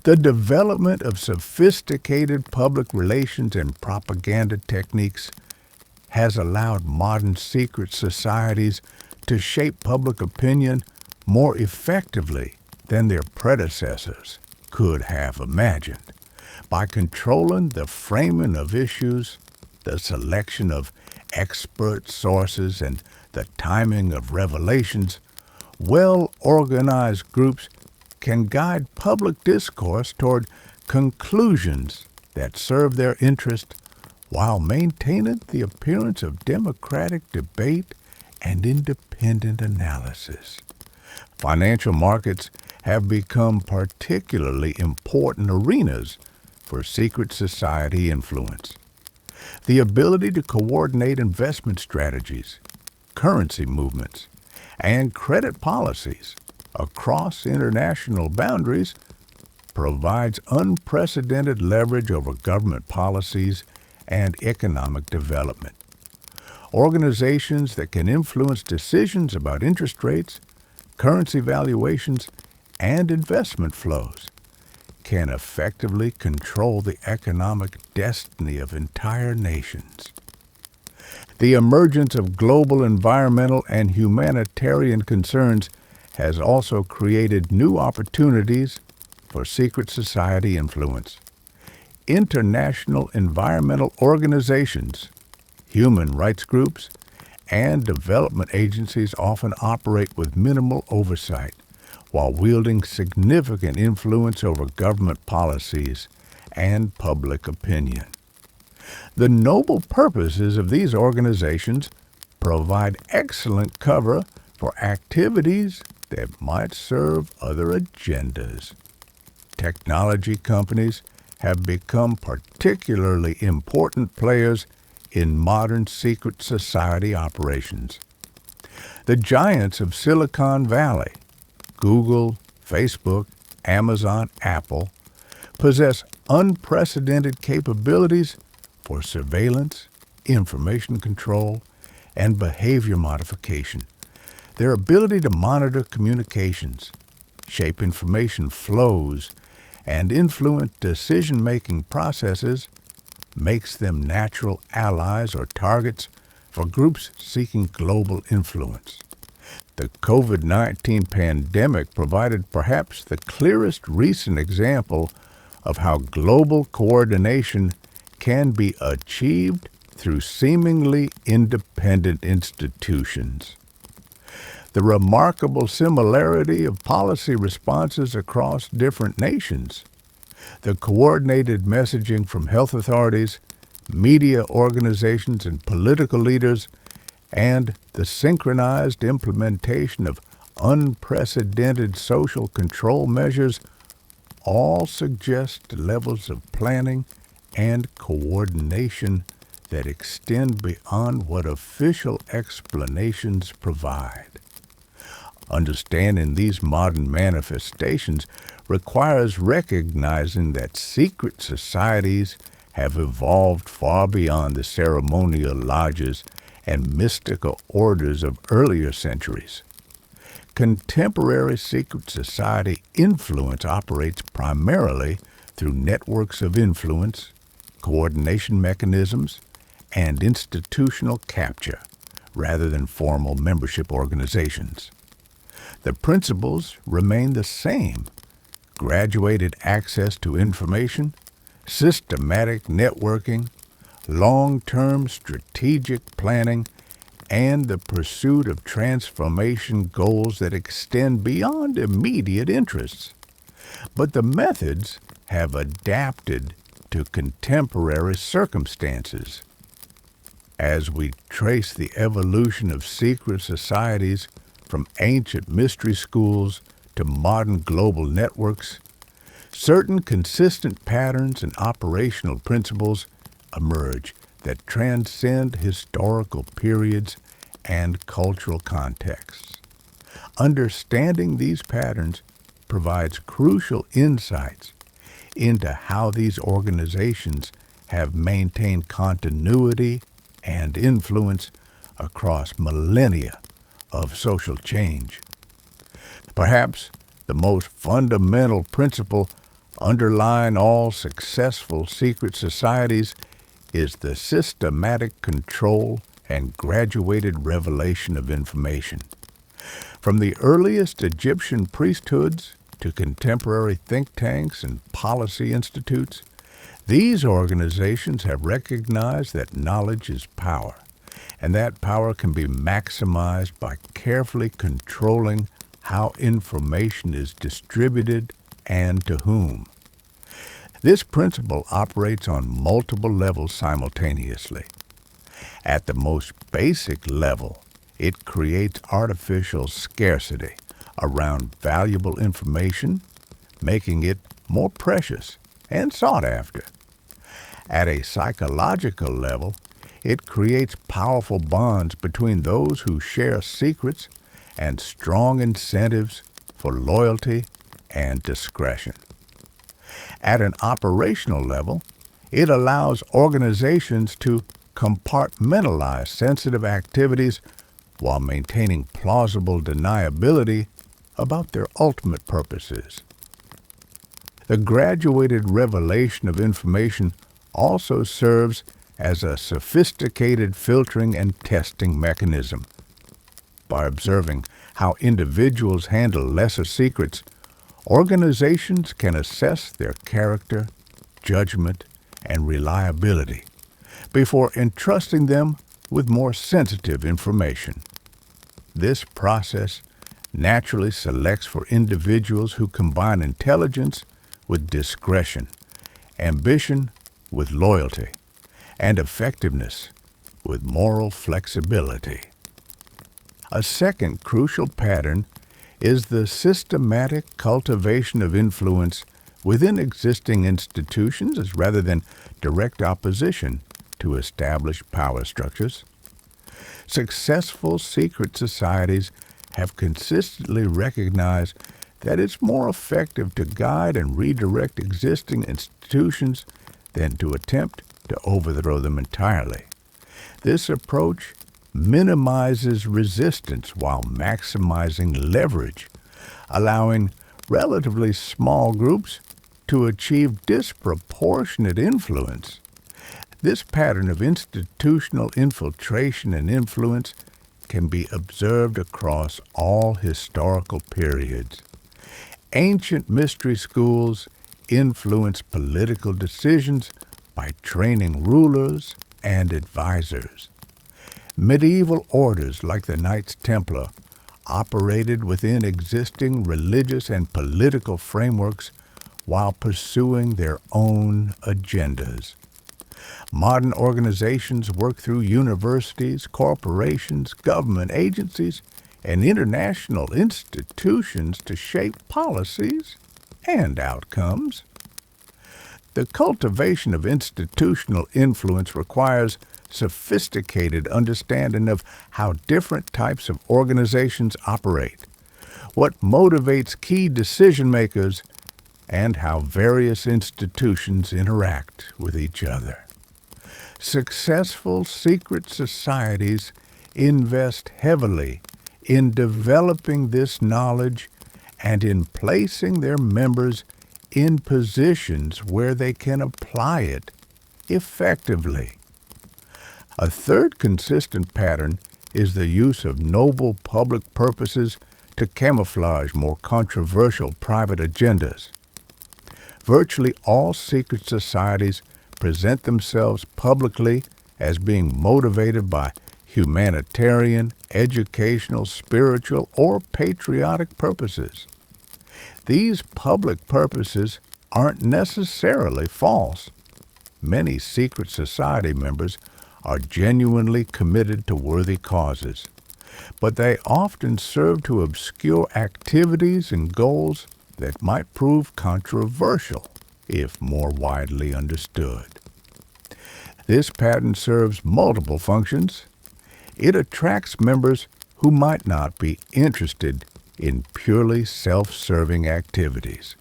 The development of sophisticated public relations and propaganda techniques has allowed modern secret societies to shape public opinion more effectively than their predecessors could have imagined. By controlling the framing of issues, the selection of expert sources, and the timing of revelations, well-organized groups can guide public discourse toward conclusions that serve their interest while maintaining the appearance of democratic debate and independent analysis. Financial markets have become particularly important arenas for secret society influence. The ability to coordinate investment strategies, currency movements, and credit policies across international boundaries provides unprecedented leverage over government policies and economic development. Organizations that can influence decisions about interest rates, currency valuations, and investment flows can effectively control the economic destiny of entire nations. The emergence of global environmental and humanitarian concerns has also created new opportunities for secret society influence. International environmental organizations, human rights groups, and development agencies often operate with minimal oversight while wielding significant influence over government policies and public opinion. The noble purposes of these organizations provide excellent cover for activities that might serve other agendas. Technology companies have become particularly important players in modern secret society operations. The giants of Silicon Valley, Google, Facebook, Amazon, Apple, possess unprecedented capabilities for surveillance, information control, and behavior modification. Their ability to monitor communications, shape information flows, and influence decision-making processes makes them natural allies or targets for groups seeking global influence. The COVID-19 pandemic provided perhaps the clearest recent example of how global coordination can be achieved through seemingly independent institutions. The remarkable similarity of policy responses across different nations, the coordinated messaging from health authorities, media organizations, and political leaders, and the synchronized implementation of unprecedented social control measures all suggest levels of planning and coordination that extend beyond what official explanations provide. Understanding these modern manifestations requires recognizing that secret societies have evolved far beyond the ceremonial lodges and mystical orders of earlier centuries. Contemporary secret society influence operates primarily through networks of influence, coordination mechanisms, and institutional capture, rather than formal membership organizations. The principles remain the same: graduated access to information, systematic networking, long-term strategic planning, and the pursuit of transformation goals that extend beyond immediate interests. But the methods have adapted to contemporary circumstances. As we trace the evolution of secret societies from ancient mystery schools to modern global networks, certain consistent patterns and operational principles emerge that transcend historical periods and cultural contexts. Understanding these patterns provides crucial insights into how these organizations have maintained continuity and influence across millennia of social change. Perhaps the most fundamental principle underlying all successful secret societies is the systematic control and graduated revelation of information. From the earliest Egyptian priesthoods to contemporary think tanks and policy institutes, these organizations have recognized that knowledge is power, and that power can be maximized by carefully controlling how information is distributed and to whom. This principle operates on multiple levels simultaneously. At the most basic level, it creates artificial scarcity around valuable information, making it more precious and sought after. At a psychological level, it creates powerful bonds between those who share secrets and strong incentives for loyalty and discretion. At an operational level, it allows organizations to compartmentalize sensitive activities while maintaining plausible deniability about their ultimate purposes. The graduated revelation of information also serves as a sophisticated filtering and testing mechanism. By observing how individuals handle lesser secrets, organizations can assess their character, judgment, and reliability before entrusting them with more sensitive information. This process naturally selects for individuals who combine intelligence with discretion, ambition with loyalty, and effectiveness with moral flexibility. A second crucial pattern is the systematic cultivation of influence within existing institutions as rather than direct opposition to established power structures. Successful secret societies have consistently recognized that it's more effective to guide and redirect existing institutions than to attempt to overthrow them entirely. This approach minimizes resistance while maximizing leverage, allowing relatively small groups to achieve disproportionate influence. This pattern of institutional infiltration and influence can be observed across all historical periods. Ancient mystery schools influenced political decisions by training rulers and advisors. Medieval orders like the Knights Templar operated within existing religious and political frameworks while pursuing their own agendas. Modern organizations work through universities, corporations, government agencies, and international institutions to shape policies and outcomes. The cultivation of institutional influence requires sophisticated understanding of how different types of organizations operate, what motivates key decision makers, and how various institutions interact with each other. Successful secret societies invest heavily in developing this knowledge and in placing their members in positions where they can apply it effectively. A third consistent pattern is the use of noble public purposes to camouflage more controversial private agendas. Virtually all secret societies present themselves publicly as being motivated by humanitarian, educational, spiritual, or patriotic purposes. These public purposes aren't necessarily false. Many secret society members are genuinely committed to worthy causes, but they often serve to obscure activities and goals that might prove controversial if more widely understood. This pattern serves multiple functions. It attracts members who might not be interested in purely self-serving activities.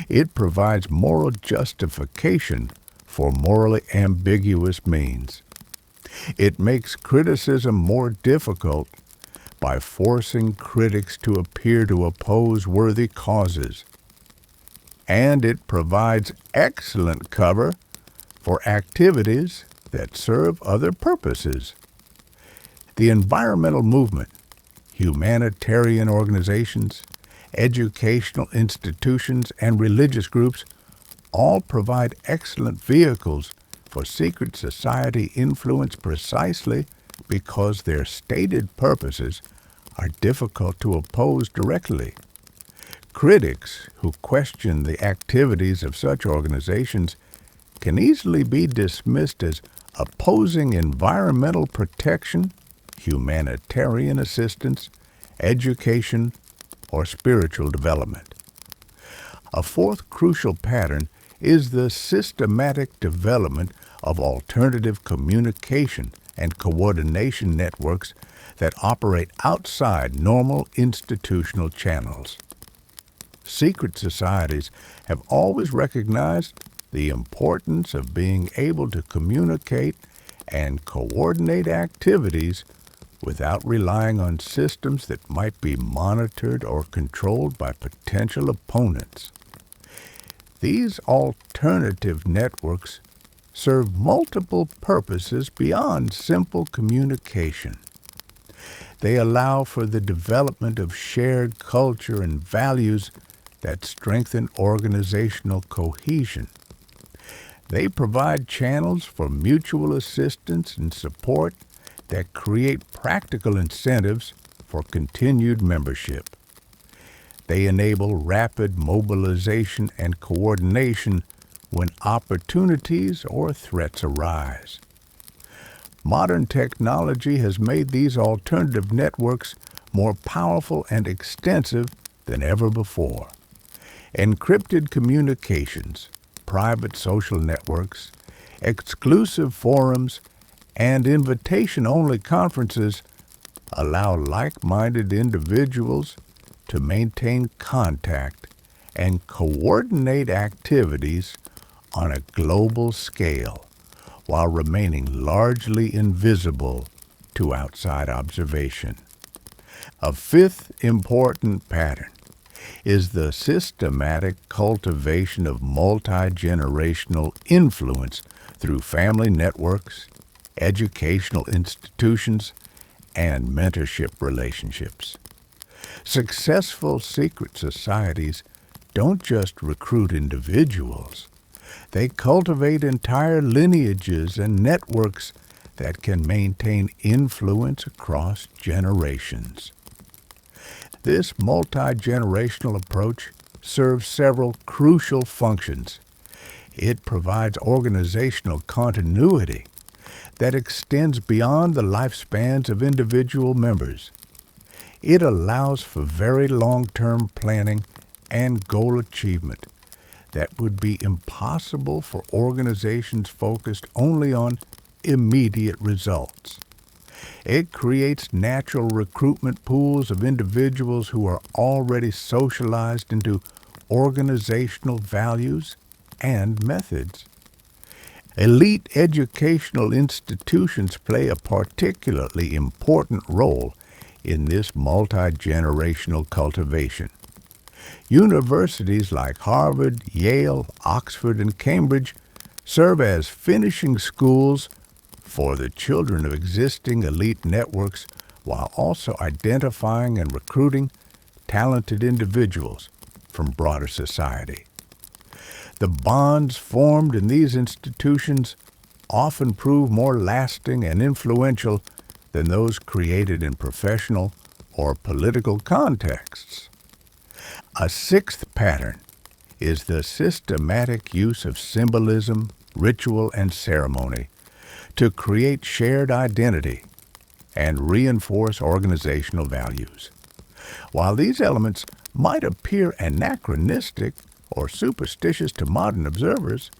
It provides moral justification for morally ambiguous means. It makes criticism more difficult by forcing critics to appear to oppose worthy causes. And it provides excellent cover for activities that serve other purposes. The environmental movement, humanitarian organizations, educational institutions, and religious groups all provide excellent vehicles for secret society influence precisely because their stated purposes are difficult to oppose directly. Critics who question the activities of such organizations can easily be dismissed as opposing environmental protection, humanitarian assistance, education, or spiritual development. A fourth crucial pattern is the systematic development of alternative communication and coordination networks that operate outside normal institutional channels. secret societies have always recognized the importance of being able to communicate and coordinate activities without relying on systems that might be monitored or controlled by potential opponents. These alternative networks serve multiple purposes beyond simple communication. They allow for the development of shared culture and values that strengthen organizational cohesion. They provide channels for mutual assistance and support that create practical incentives for continued membership. They enable rapid mobilization and coordination when opportunities or threats arise. Modern technology has made these alternative networks more powerful and extensive than ever before. Encrypted communications, private social networks, exclusive forums, and invitation-only conferences allow like-minded individuals to maintain contact and coordinate activities on a global scale while remaining largely invisible to outside observation. A fifth important pattern is the systematic cultivation of multi-generational influence through family networks, educational institutions, and mentorship relationships. Successful secret societies don't just recruit individuals. They cultivate entire lineages and networks that can maintain influence across generations. This multi-generational approach serves several crucial functions. It provides organizational continuity that extends beyond the lifespans of individual members. It allows for very long-term planning and goal achievement that would be impossible for organizations focused only on immediate results. It creates natural recruitment pools of individuals who are already socialized into organizational values and methods. Elite educational institutions play a particularly important role in this multi-generational cultivation. Universities like Harvard, Yale, Oxford, and Cambridge serve as finishing schools for the children of existing elite networks while also identifying and recruiting talented individuals from broader society. The bonds formed in these institutions often prove more lasting and influential than those created in professional or political contexts. A sixth pattern is the systematic use of symbolism, ritual, and ceremony to create shared identity and reinforce organizational values. While these elements might appear anachronistic or superstitious to modern observers,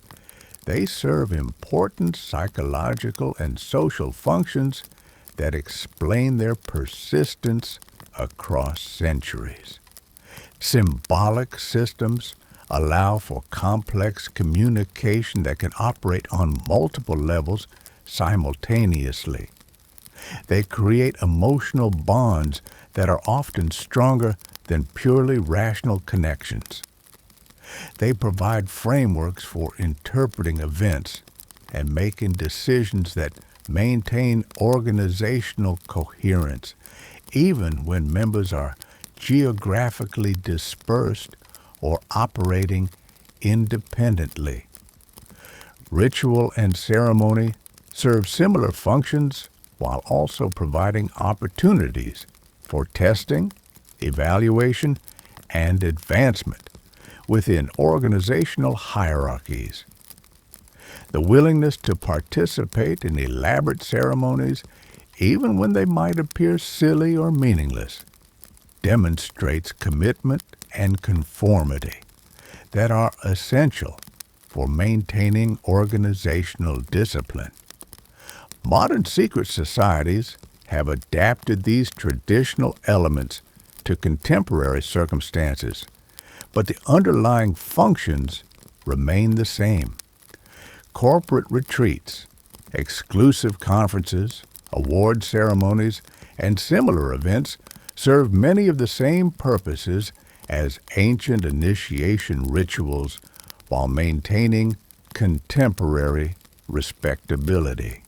they serve important psychological and social functions that explain their persistence across centuries. Symbolic systems allow for complex communication that can operate on multiple levels simultaneously. They create emotional bonds that are often stronger than purely rational connections. They provide frameworks for interpreting events and making decisions that maintain organizational coherence, even when members are geographically dispersed or operating independently. Ritual and ceremony serve similar functions while also providing opportunities for testing, evaluation, and advancement within organizational hierarchies. The willingness to participate in elaborate ceremonies, even when they might appear silly or meaningless, demonstrates commitment and conformity that are essential for maintaining organizational discipline. Modern secret societies have adapted these traditional elements to contemporary circumstances but the underlying functions remain the same. Corporate retreats, exclusive conferences, award ceremonies, and similar events serve many of the same purposes as ancient initiation rituals while maintaining contemporary respectability.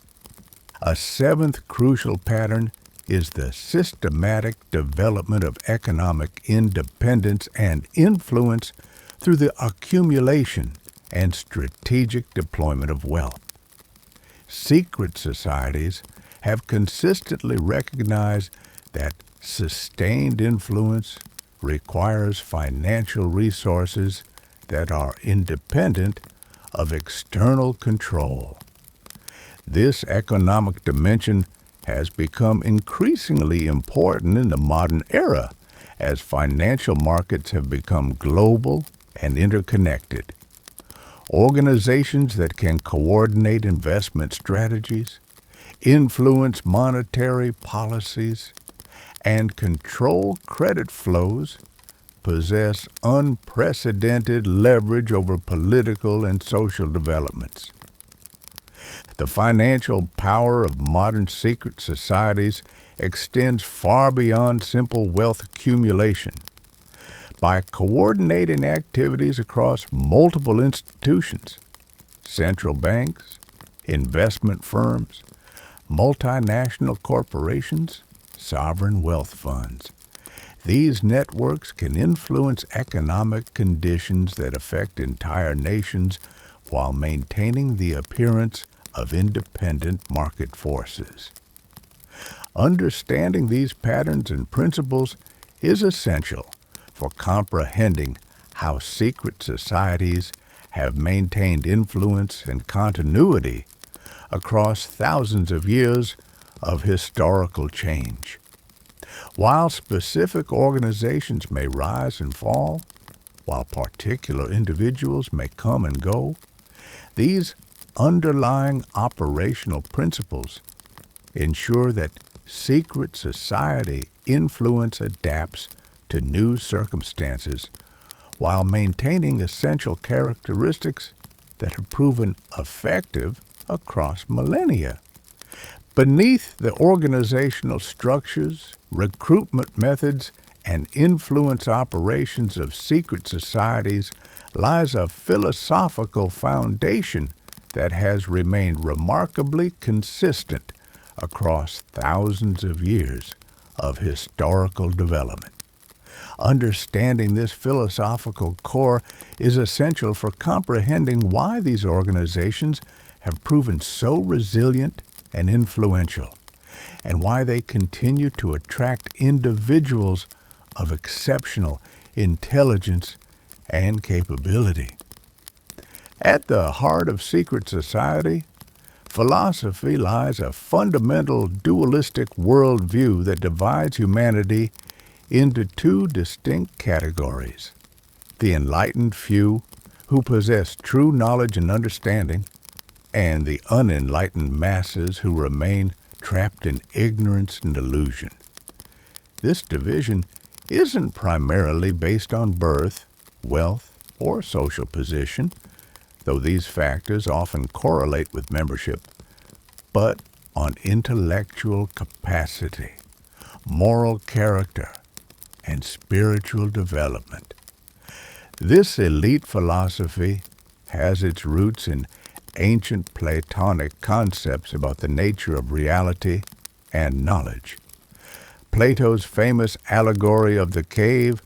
A seventh crucial pattern is the systematic development of economic independence and influence through the accumulation and strategic deployment of wealth. Secret societies have consistently recognized that sustained influence requires financial resources that are independent of external control. This economic dimension has become increasingly important in the modern era as financial markets have become global and interconnected. Organizations that can coordinate investment strategies, influence monetary policies, and control credit flows possess unprecedented leverage over political and social developments. The financial power of modern secret societies extends far beyond simple wealth accumulation. By coordinating activities across multiple institutions, central banks, investment firms, multinational corporations, sovereign wealth funds, these networks can influence economic conditions that affect entire nations while maintaining the appearance of independent market forces. Understanding these patterns and principles is essential for comprehending how secret societies have maintained influence and continuity across thousands of years of historical change. While specific organizations may rise and fall, while particular individuals may come and go, these underlying operational principles ensure that secret society influence adapts to new circumstances while maintaining essential characteristics that have proven effective across millennia. Beneath the organizational structures, recruitment methods, and influence operations of secret societies lies a philosophical foundation that has remained remarkably consistent across thousands of years of historical development. Understanding this philosophical core is essential for comprehending why these organizations have proven so resilient and influential, and why they continue to attract individuals of exceptional intelligence and capability. At the heart of secret society, philosophy lies a fundamental dualistic worldview that divides humanity into two distinct categories: the enlightened few, who possess true knowledge and understanding, and the unenlightened masses who remain trapped in ignorance and illusion. This division isn't primarily based on birth, wealth, or social position, though these factors often correlate with membership, but on intellectual capacity, moral character, and spiritual development. This elite philosophy has its roots in ancient Platonic concepts about the nature of reality and knowledge. Plato's famous allegory of the cave,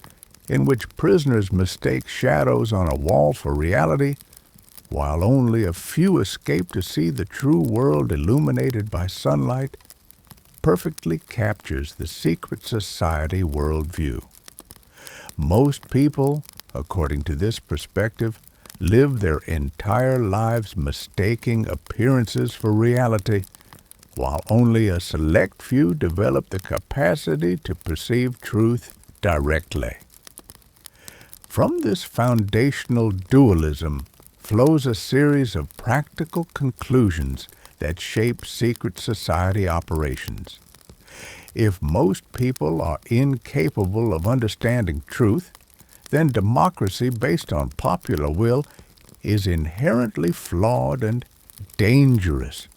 in which prisoners mistake shadows on a wall for reality, while only a few escape to see the true world illuminated by sunlight, perfectly captures the secret society worldview. Most people, according to this perspective, live their entire lives mistaking appearances for reality, while only a select few develop the capacity to perceive truth directly. From this foundational dualism flows a series of practical conclusions that shape secret society operations. If most people are incapable of understanding truth, then democracy based on popular will is inherently flawed and dangerous.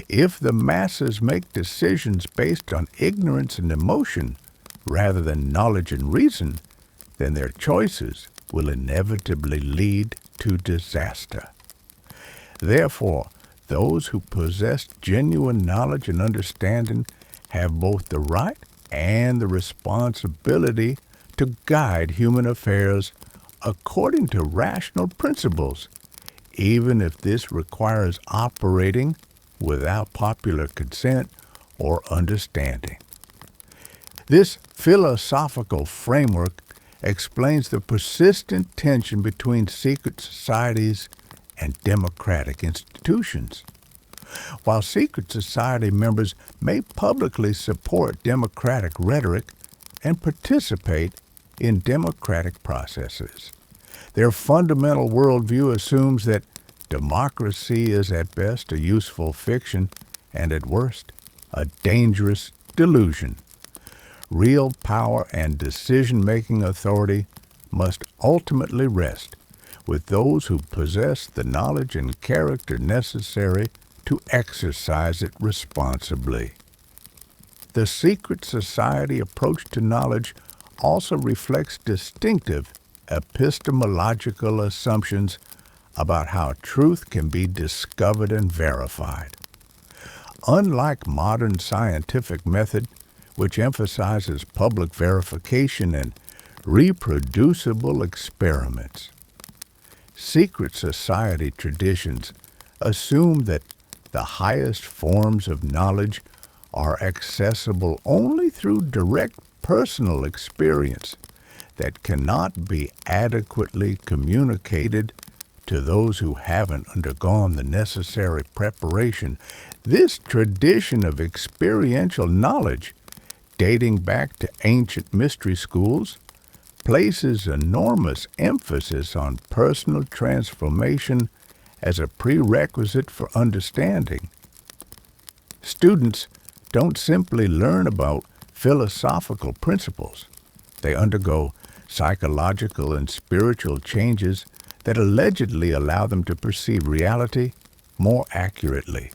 If the masses make decisions based on ignorance and emotion rather than knowledge and reason, then their choices will inevitably lead to disaster. Therefore, those who possess genuine knowledge and understanding have both the right and the responsibility to guide human affairs according to rational principles, even if this requires operating without popular consent or understanding. This philosophical framework explains the persistent tension between secret societies and democratic institutions. While secret society members may publicly support democratic rhetoric and participate in democratic processes, their fundamental worldview assumes that democracy is at best a useful fiction and at worst a dangerous delusion. Real power and decision-making authority must ultimately rest with those who possess the knowledge and character necessary to exercise it responsibly. The secret society approach to knowledge also reflects distinctive epistemological assumptions about how truth can be discovered and verified. Unlike modern scientific method, which emphasizes public verification and reproducible experiments, secret society traditions assume that the highest forms of knowledge are accessible only through direct personal experience that cannot be adequately communicated to those who haven't undergone the necessary preparation. This tradition of experiential knowledge, dating back to ancient mystery schools, places enormous emphasis on personal transformation as a prerequisite for understanding. Students don't simply learn about philosophical principles. They undergo psychological and spiritual changes that allegedly allow them to perceive reality more accurately.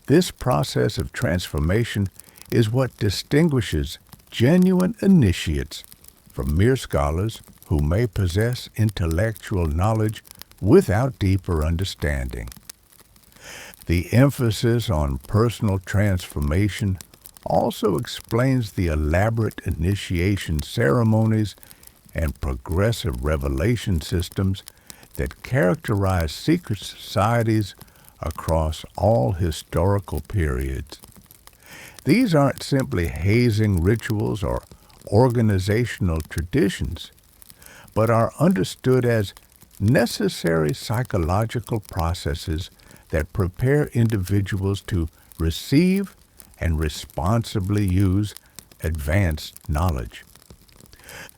This process of transformation is what distinguishes genuine initiates from mere scholars who may possess intellectual knowledge without deeper understanding. The emphasis on personal transformation also explains the elaborate initiation ceremonies and progressive revelation systems that characterize secret societies across all historical periods. These aren't simply hazing rituals or organizational traditions, but are understood as necessary psychological processes that prepare individuals to receive and responsibly use advanced knowledge.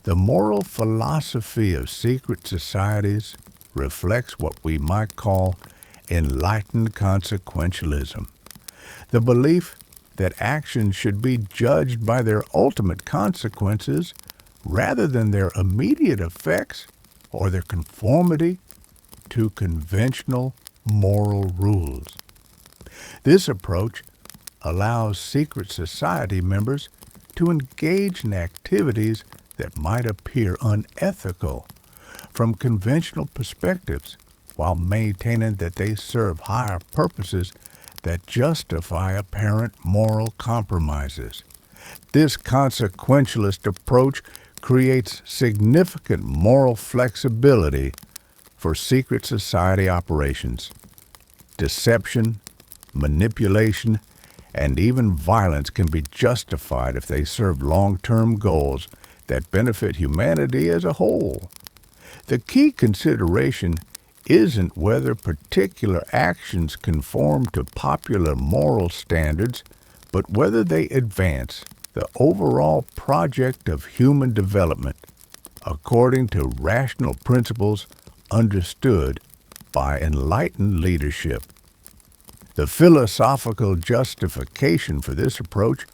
The moral philosophy of secret societies reflects what we might call enlightened consequentialism, the belief that actions should be judged by their ultimate consequences rather than their immediate effects or their conformity to conventional moral rules. This approach allows secret society members to engage in activities that might appear unethical from conventional perspectives while maintaining that they serve higher purposes that justify apparent moral compromises. This consequentialist approach creates significant moral flexibility for secret society operations. Deception, manipulation, and even violence can be justified if they serve long-term goals that benefit humanity as a whole. The key consideration isn't whether particular actions conform to popular moral standards, but whether they advance the overall project of human development according to rational principles understood by enlightened leadership. The philosophical justification for this approach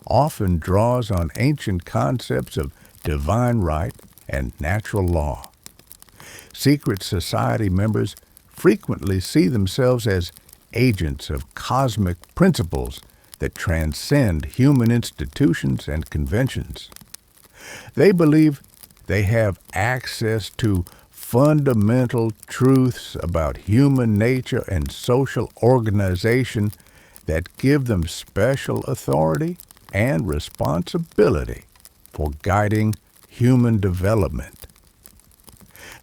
often draws on ancient concepts of divine right and natural law. Secret society members frequently see themselves as agents of cosmic principles that transcend human institutions and conventions. They believe they have access to fundamental truths about human nature and social organization that give them special authority and responsibility for guiding human development.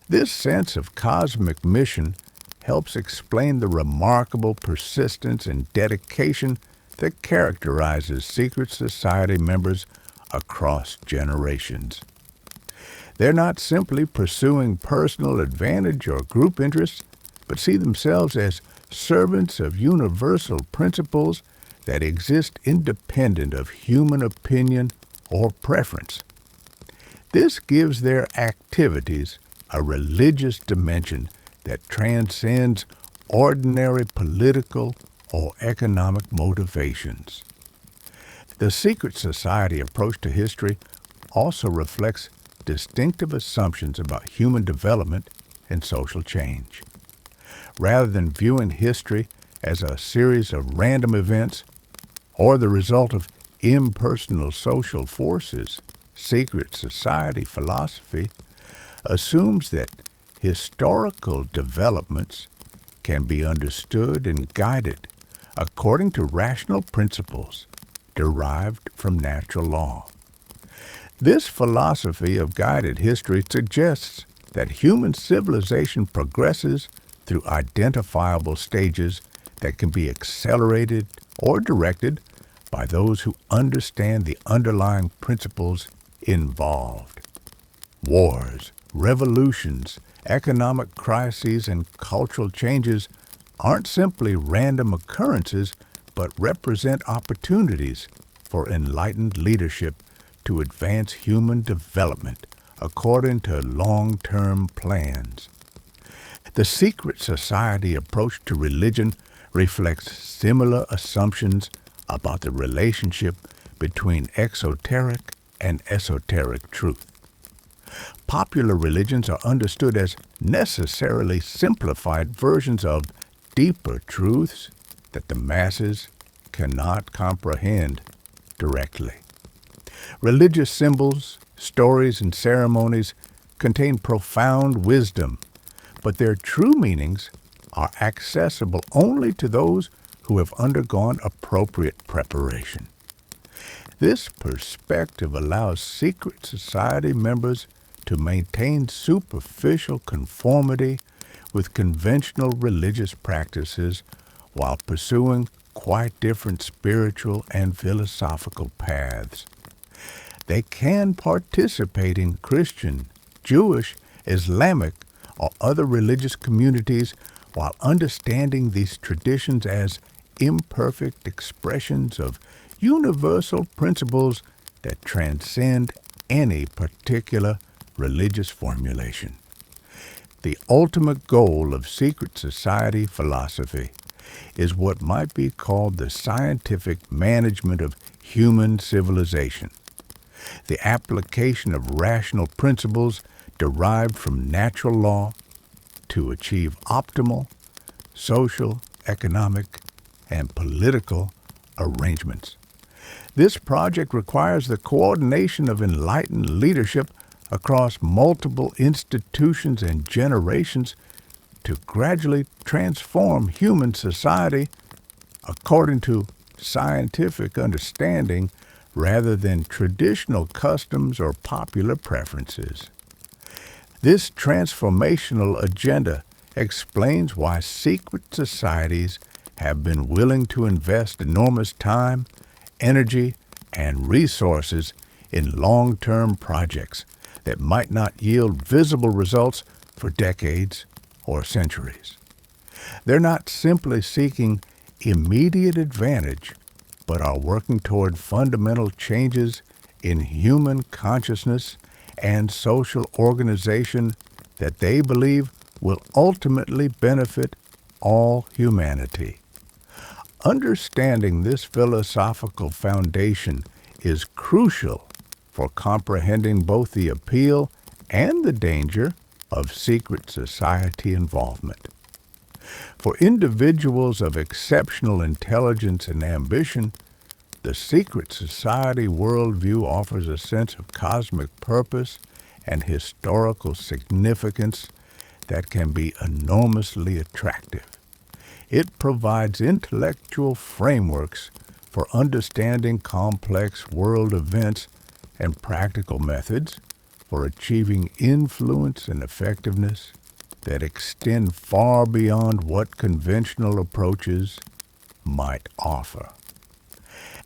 This sense of cosmic mission helps explain the remarkable persistence and dedication that characterizes secret society members across generations. They're not simply pursuing personal advantage or group interests, but see themselves as servants of universal principles that exist independent of human opinion or preference. This gives their activities a religious dimension that transcends ordinary political or economic motivations. The secret society approach to history also reflects distinctive assumptions about human development and social change. Rather than viewing history as a series of random events or the result of impersonal social forces, secret society philosophy assumes that historical developments can be understood and guided according to rational principles derived from natural law. This philosophy of guided history suggests that human civilization progresses through identifiable stages that can be accelerated or directed by those who understand the underlying principles involved. Wars, revolutions, economic crises, and cultural changes aren't simply random occurrences, but represent opportunities for enlightened leadership to advance human development according to long-term plans. The secret society approach to religion reflects similar assumptions about the relationship between exoteric and esoteric truth. Popular religions are understood as necessarily simplified versions of deeper truths that the masses cannot comprehend directly. Religious symbols, stories, and ceremonies contain profound wisdom, but their true meanings are accessible only to those who have undergone appropriate preparation. This perspective allows secret society members to maintain superficial conformity with conventional religious practices while pursuing quite different spiritual and philosophical paths. They can participate in Christian, Jewish, Islamic, or other religious communities while understanding these traditions as imperfect expressions of universal principles that transcend any particular religious formulation. The ultimate goal of secret society philosophy is what might be called the scientific management of human civilization, the application of rational principles derived from natural law to achieve optimal social, economic, and political arrangements. This project requires the coordination of enlightened leadership across multiple institutions and generations to gradually transform human society according to scientific understanding rather than traditional customs or popular preferences. This transformational agenda explains why secret societies have been willing to invest enormous time, energy, and resources in long-term projects that might not yield visible results for decades or centuries. They're not simply seeking immediate advantage, but are working toward fundamental changes in human consciousness and social organization that they believe will ultimately benefit all humanity. Understanding this philosophical foundation is crucial for comprehending both the appeal and the danger of secret society involvement. For individuals of exceptional intelligence and ambition, the secret society worldview offers a sense of cosmic purpose and historical significance that can be enormously attractive. It provides intellectual frameworks for understanding complex world events and practical methods for achieving influence and effectiveness that extend far beyond what conventional approaches might offer.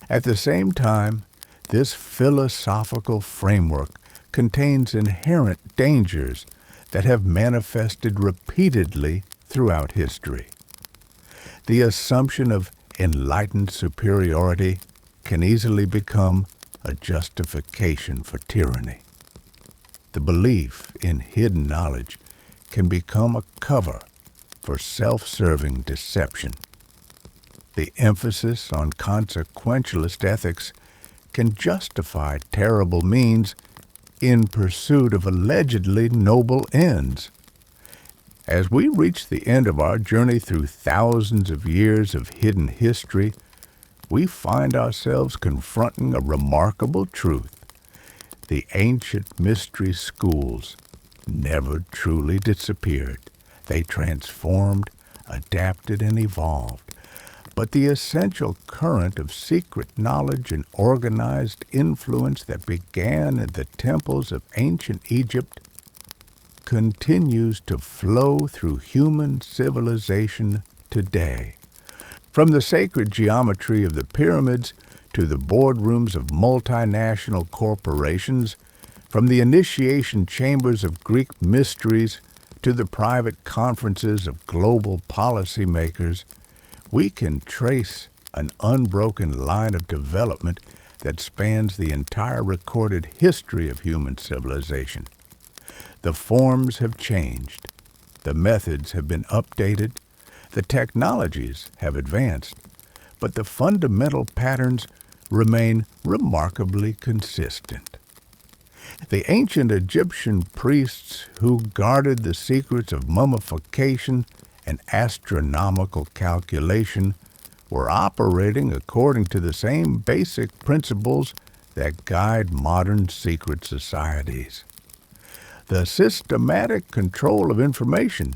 At the same time, this philosophical framework contains inherent dangers that have manifested repeatedly throughout history. The assumption of enlightened superiority can easily become a justification for tyranny. The belief in hidden knowledge can become a cover for self-serving deception. The emphasis on consequentialist ethics can justify terrible means in pursuit of allegedly noble ends. As we reach the end of our journey through thousands of years of hidden history, we find ourselves confronting a remarkable truth. The ancient mystery schools never truly disappeared. They transformed, adapted, and evolved. But the essential current of secret knowledge and organized influence that began in the temples of ancient Egypt continues to flow through human civilization today. From the sacred geometry of the pyramids to the boardrooms of multinational corporations, from the initiation chambers of Greek mysteries to the private conferences of global policymakers, we can trace an unbroken line of development that spans the entire recorded history of human civilization. The forms have changed, the methods have been updated, the technologies have advanced, but the fundamental patterns remain remarkably consistent. The ancient Egyptian priests who guarded the secrets of mummification and astronomical calculation were operating according to the same basic principles that guide modern secret societies. The systematic control of information,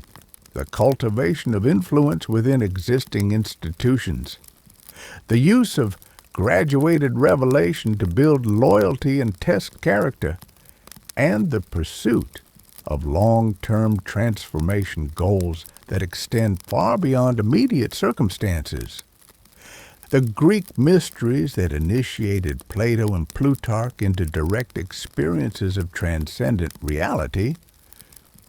the cultivation of influence within existing institutions, the use of graduated revelation to build loyalty and test character, and the pursuit of long-term transformation goals that extend far beyond immediate circumstances. The Greek mysteries that initiated Plato and Plutarch into direct experiences of transcendent reality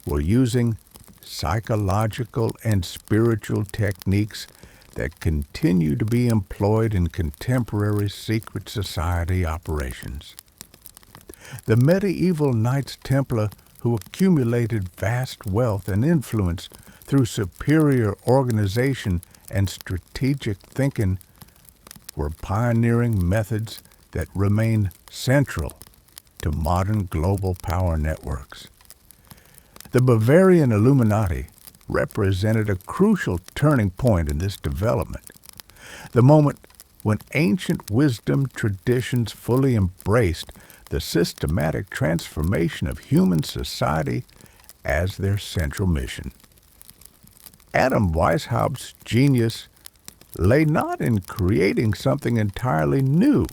were using psychological and spiritual techniques that continue to be employed in contemporary secret society operations. The medieval Knights Templar who accumulated vast wealth and influence through superior organization and strategic thinking were pioneering methods that remain central to modern global power networks. The Bavarian Illuminati represented a crucial turning point in this development, the moment when ancient wisdom traditions fully embraced the systematic transformation of human society as their central mission. Adam Weishaupt's genius lay not in creating something entirely new,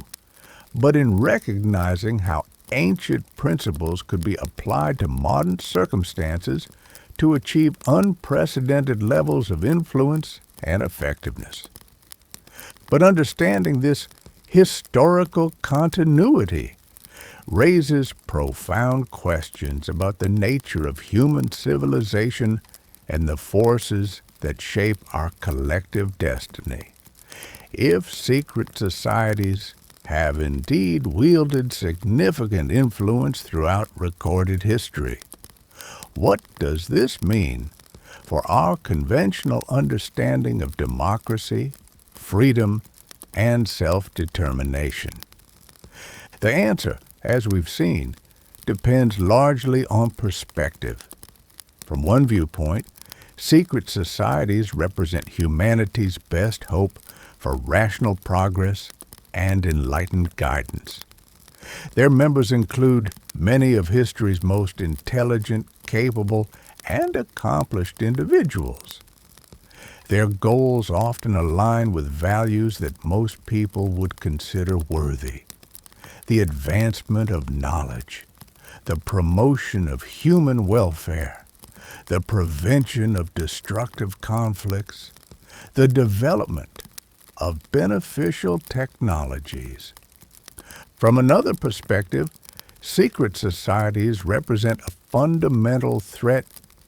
but in recognizing how ancient principles could be applied to modern circumstances to achieve unprecedented levels of influence and effectiveness. But understanding this historical continuity raises profound questions about the nature of human civilization and the forces that shape our collective destiny. If secret societies have indeed wielded significant influence throughout recorded history, what does this mean for our conventional understanding of democracy, freedom, and self-determination? The answer, as we've seen, depends largely on perspective. From one viewpoint, secret societies represent humanity's best hope for rational progress and enlightened guidance. Their members include many of history's most intelligent, capable, and accomplished individuals. Their goals often align with values that most people would consider worthy: the advancement of knowledge, the promotion of human welfare, the prevention of destructive conflicts, the development of beneficial technologies. From another perspective, secret societies represent a fundamental threat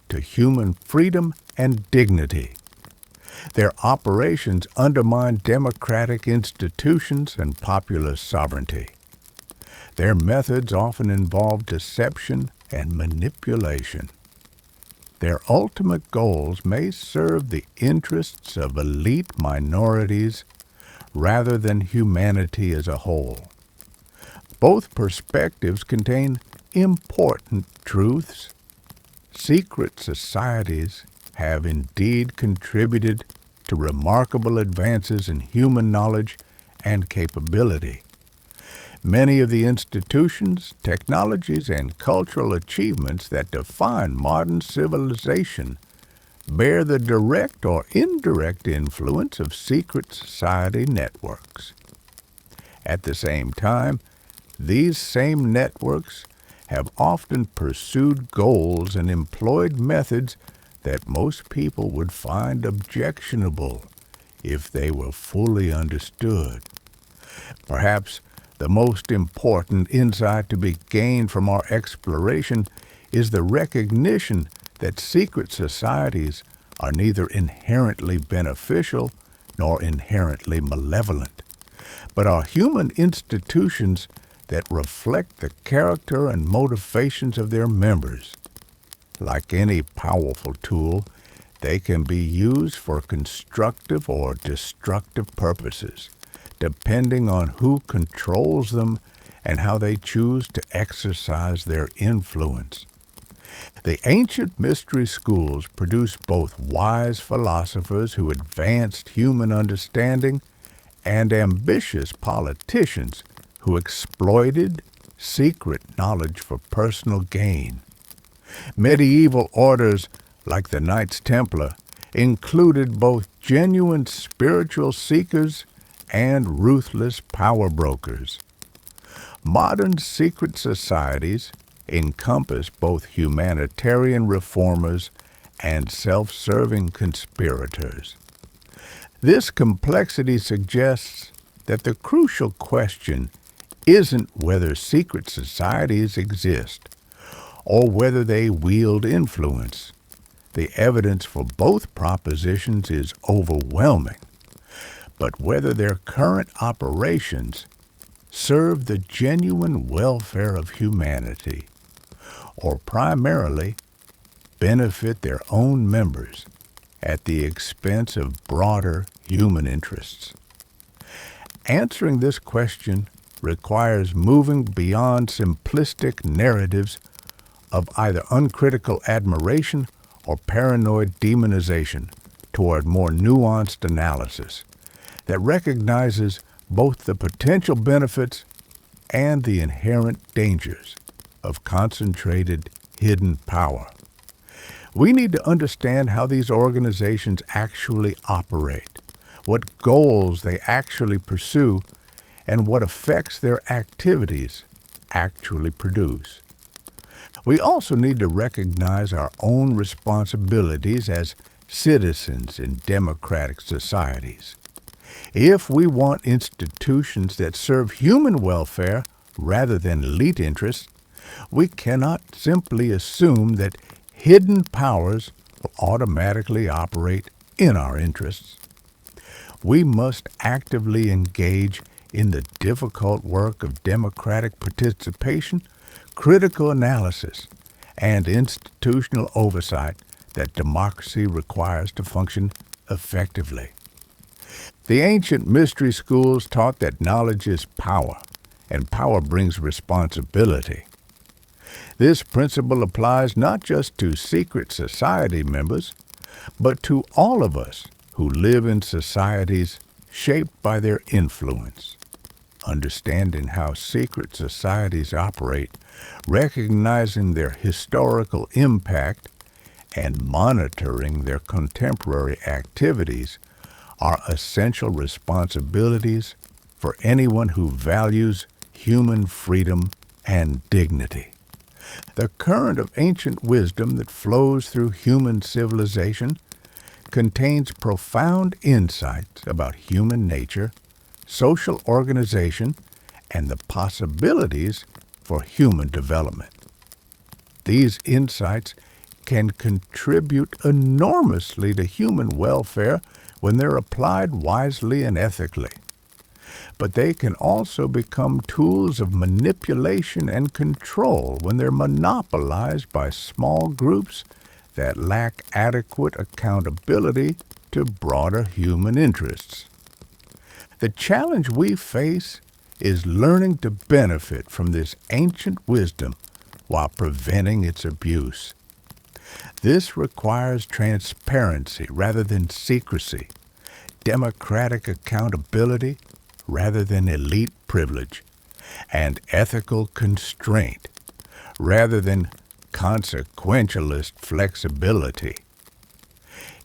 to human freedom and dignity. Their operations undermine democratic institutions and popular sovereignty. Their methods often involve deception and manipulation. Their ultimate goals may serve the interests of elite minorities rather than humanity as a whole. Both perspectives contain important truths. Secret societies have indeed contributed to remarkable advances in human knowledge and capability. Many of the institutions, technologies, and cultural achievements that define modern civilization bear the direct or indirect influence of secret society networks. At the same time, these same networks have often pursued goals and employed methods that most people would find objectionable if they were fully understood. Perhaps the most important insight to be gained from our exploration is the recognition that secret societies are neither inherently beneficial nor inherently malevolent, but are human institutions that reflect the character and motivations of their members. Like any powerful tool, they can be used for constructive or destructive purposes, depending on who controls them and how they choose to exercise their influence. The ancient mystery schools produced both wise philosophers who advanced human understanding and ambitious politicians who exploited secret knowledge for personal gain. Medieval orders like the Knights Templar included both genuine spiritual seekers and ruthless power brokers. Modern secret societies encompass both humanitarian reformers and self-serving conspirators. This complexity suggests that the crucial question isn't whether secret societies exist or whether they wield influence. The evidence for both propositions is overwhelming, but whether their current operations serve the genuine welfare of humanity or primarily benefit their own members at the expense of broader human interests. Answering this question requires moving beyond simplistic narratives of either uncritical admiration or paranoid demonization toward more nuanced analysis that recognizes both the potential benefits and the inherent dangers of concentrated, hidden power. We need to understand how these organizations actually operate, what goals they actually pursue, and what effects their activities actually produce. We also need to recognize our own responsibilities as citizens in democratic societies. If we want institutions that serve human welfare rather than elite interests, we cannot simply assume that hidden powers will automatically operate in our interests. We must actively engage in the difficult work of democratic participation, critical analysis, and institutional oversight that democracy requires to function effectively. The ancient mystery schools taught that knowledge is power, and power brings responsibility. This principle applies not just to secret society members, but to all of us who live in societies shaped by their influence. Understanding how secret societies operate, recognizing their historical impact, and monitoring their contemporary activities are essential responsibilities for anyone who values human freedom and dignity. The current of ancient wisdom that flows through human civilization contains profound insights about human nature, social organization, and the possibilities for human development. These insights can contribute enormously to human welfare when they're applied wisely and ethically. But they can also become tools of manipulation and control when they're monopolized by small groups that lack adequate accountability to broader human interests. The challenge we face is learning to benefit from this ancient wisdom while preventing its abuse. This requires transparency rather than secrecy, democratic accountability rather than elite privilege, and ethical constraint rather than consequentialist flexibility.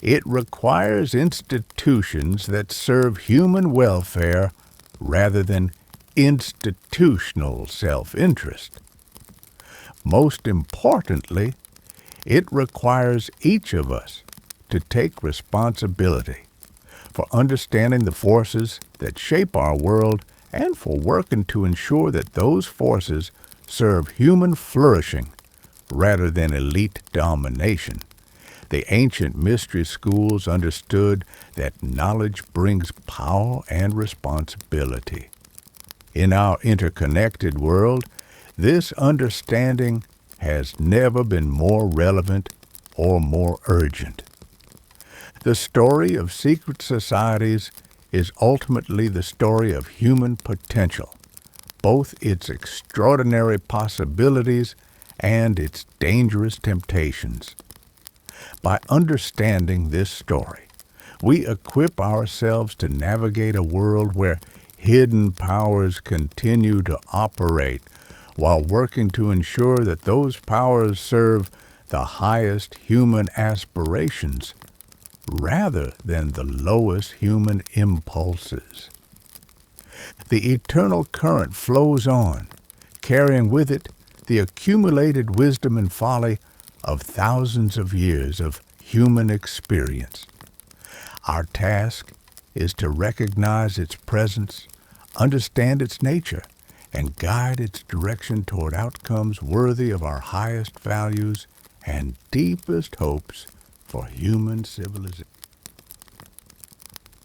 It requires institutions that serve human welfare rather than institutional self-interest. Most importantly, it requires each of us to take responsibility for understanding the forces that shape our world and for working to ensure that those forces serve human flourishing rather than elite domination. The ancient mystery schools understood that knowledge brings power and responsibility. In our interconnected world, this understanding has never been more relevant or more urgent. The story of secret societies is ultimately the story of human potential, both its extraordinary possibilities and its dangerous temptations. By understanding this story, we equip ourselves to navigate a world where hidden powers continue to operate while working to ensure that those powers serve the highest human aspirations rather than the lowest human impulses. The eternal current flows on, carrying with it the accumulated wisdom and folly of thousands of years of human experience. Our task is to recognize its presence, understand its nature, and guide its direction toward outcomes worthy of our highest values and deepest hopes for human civilization.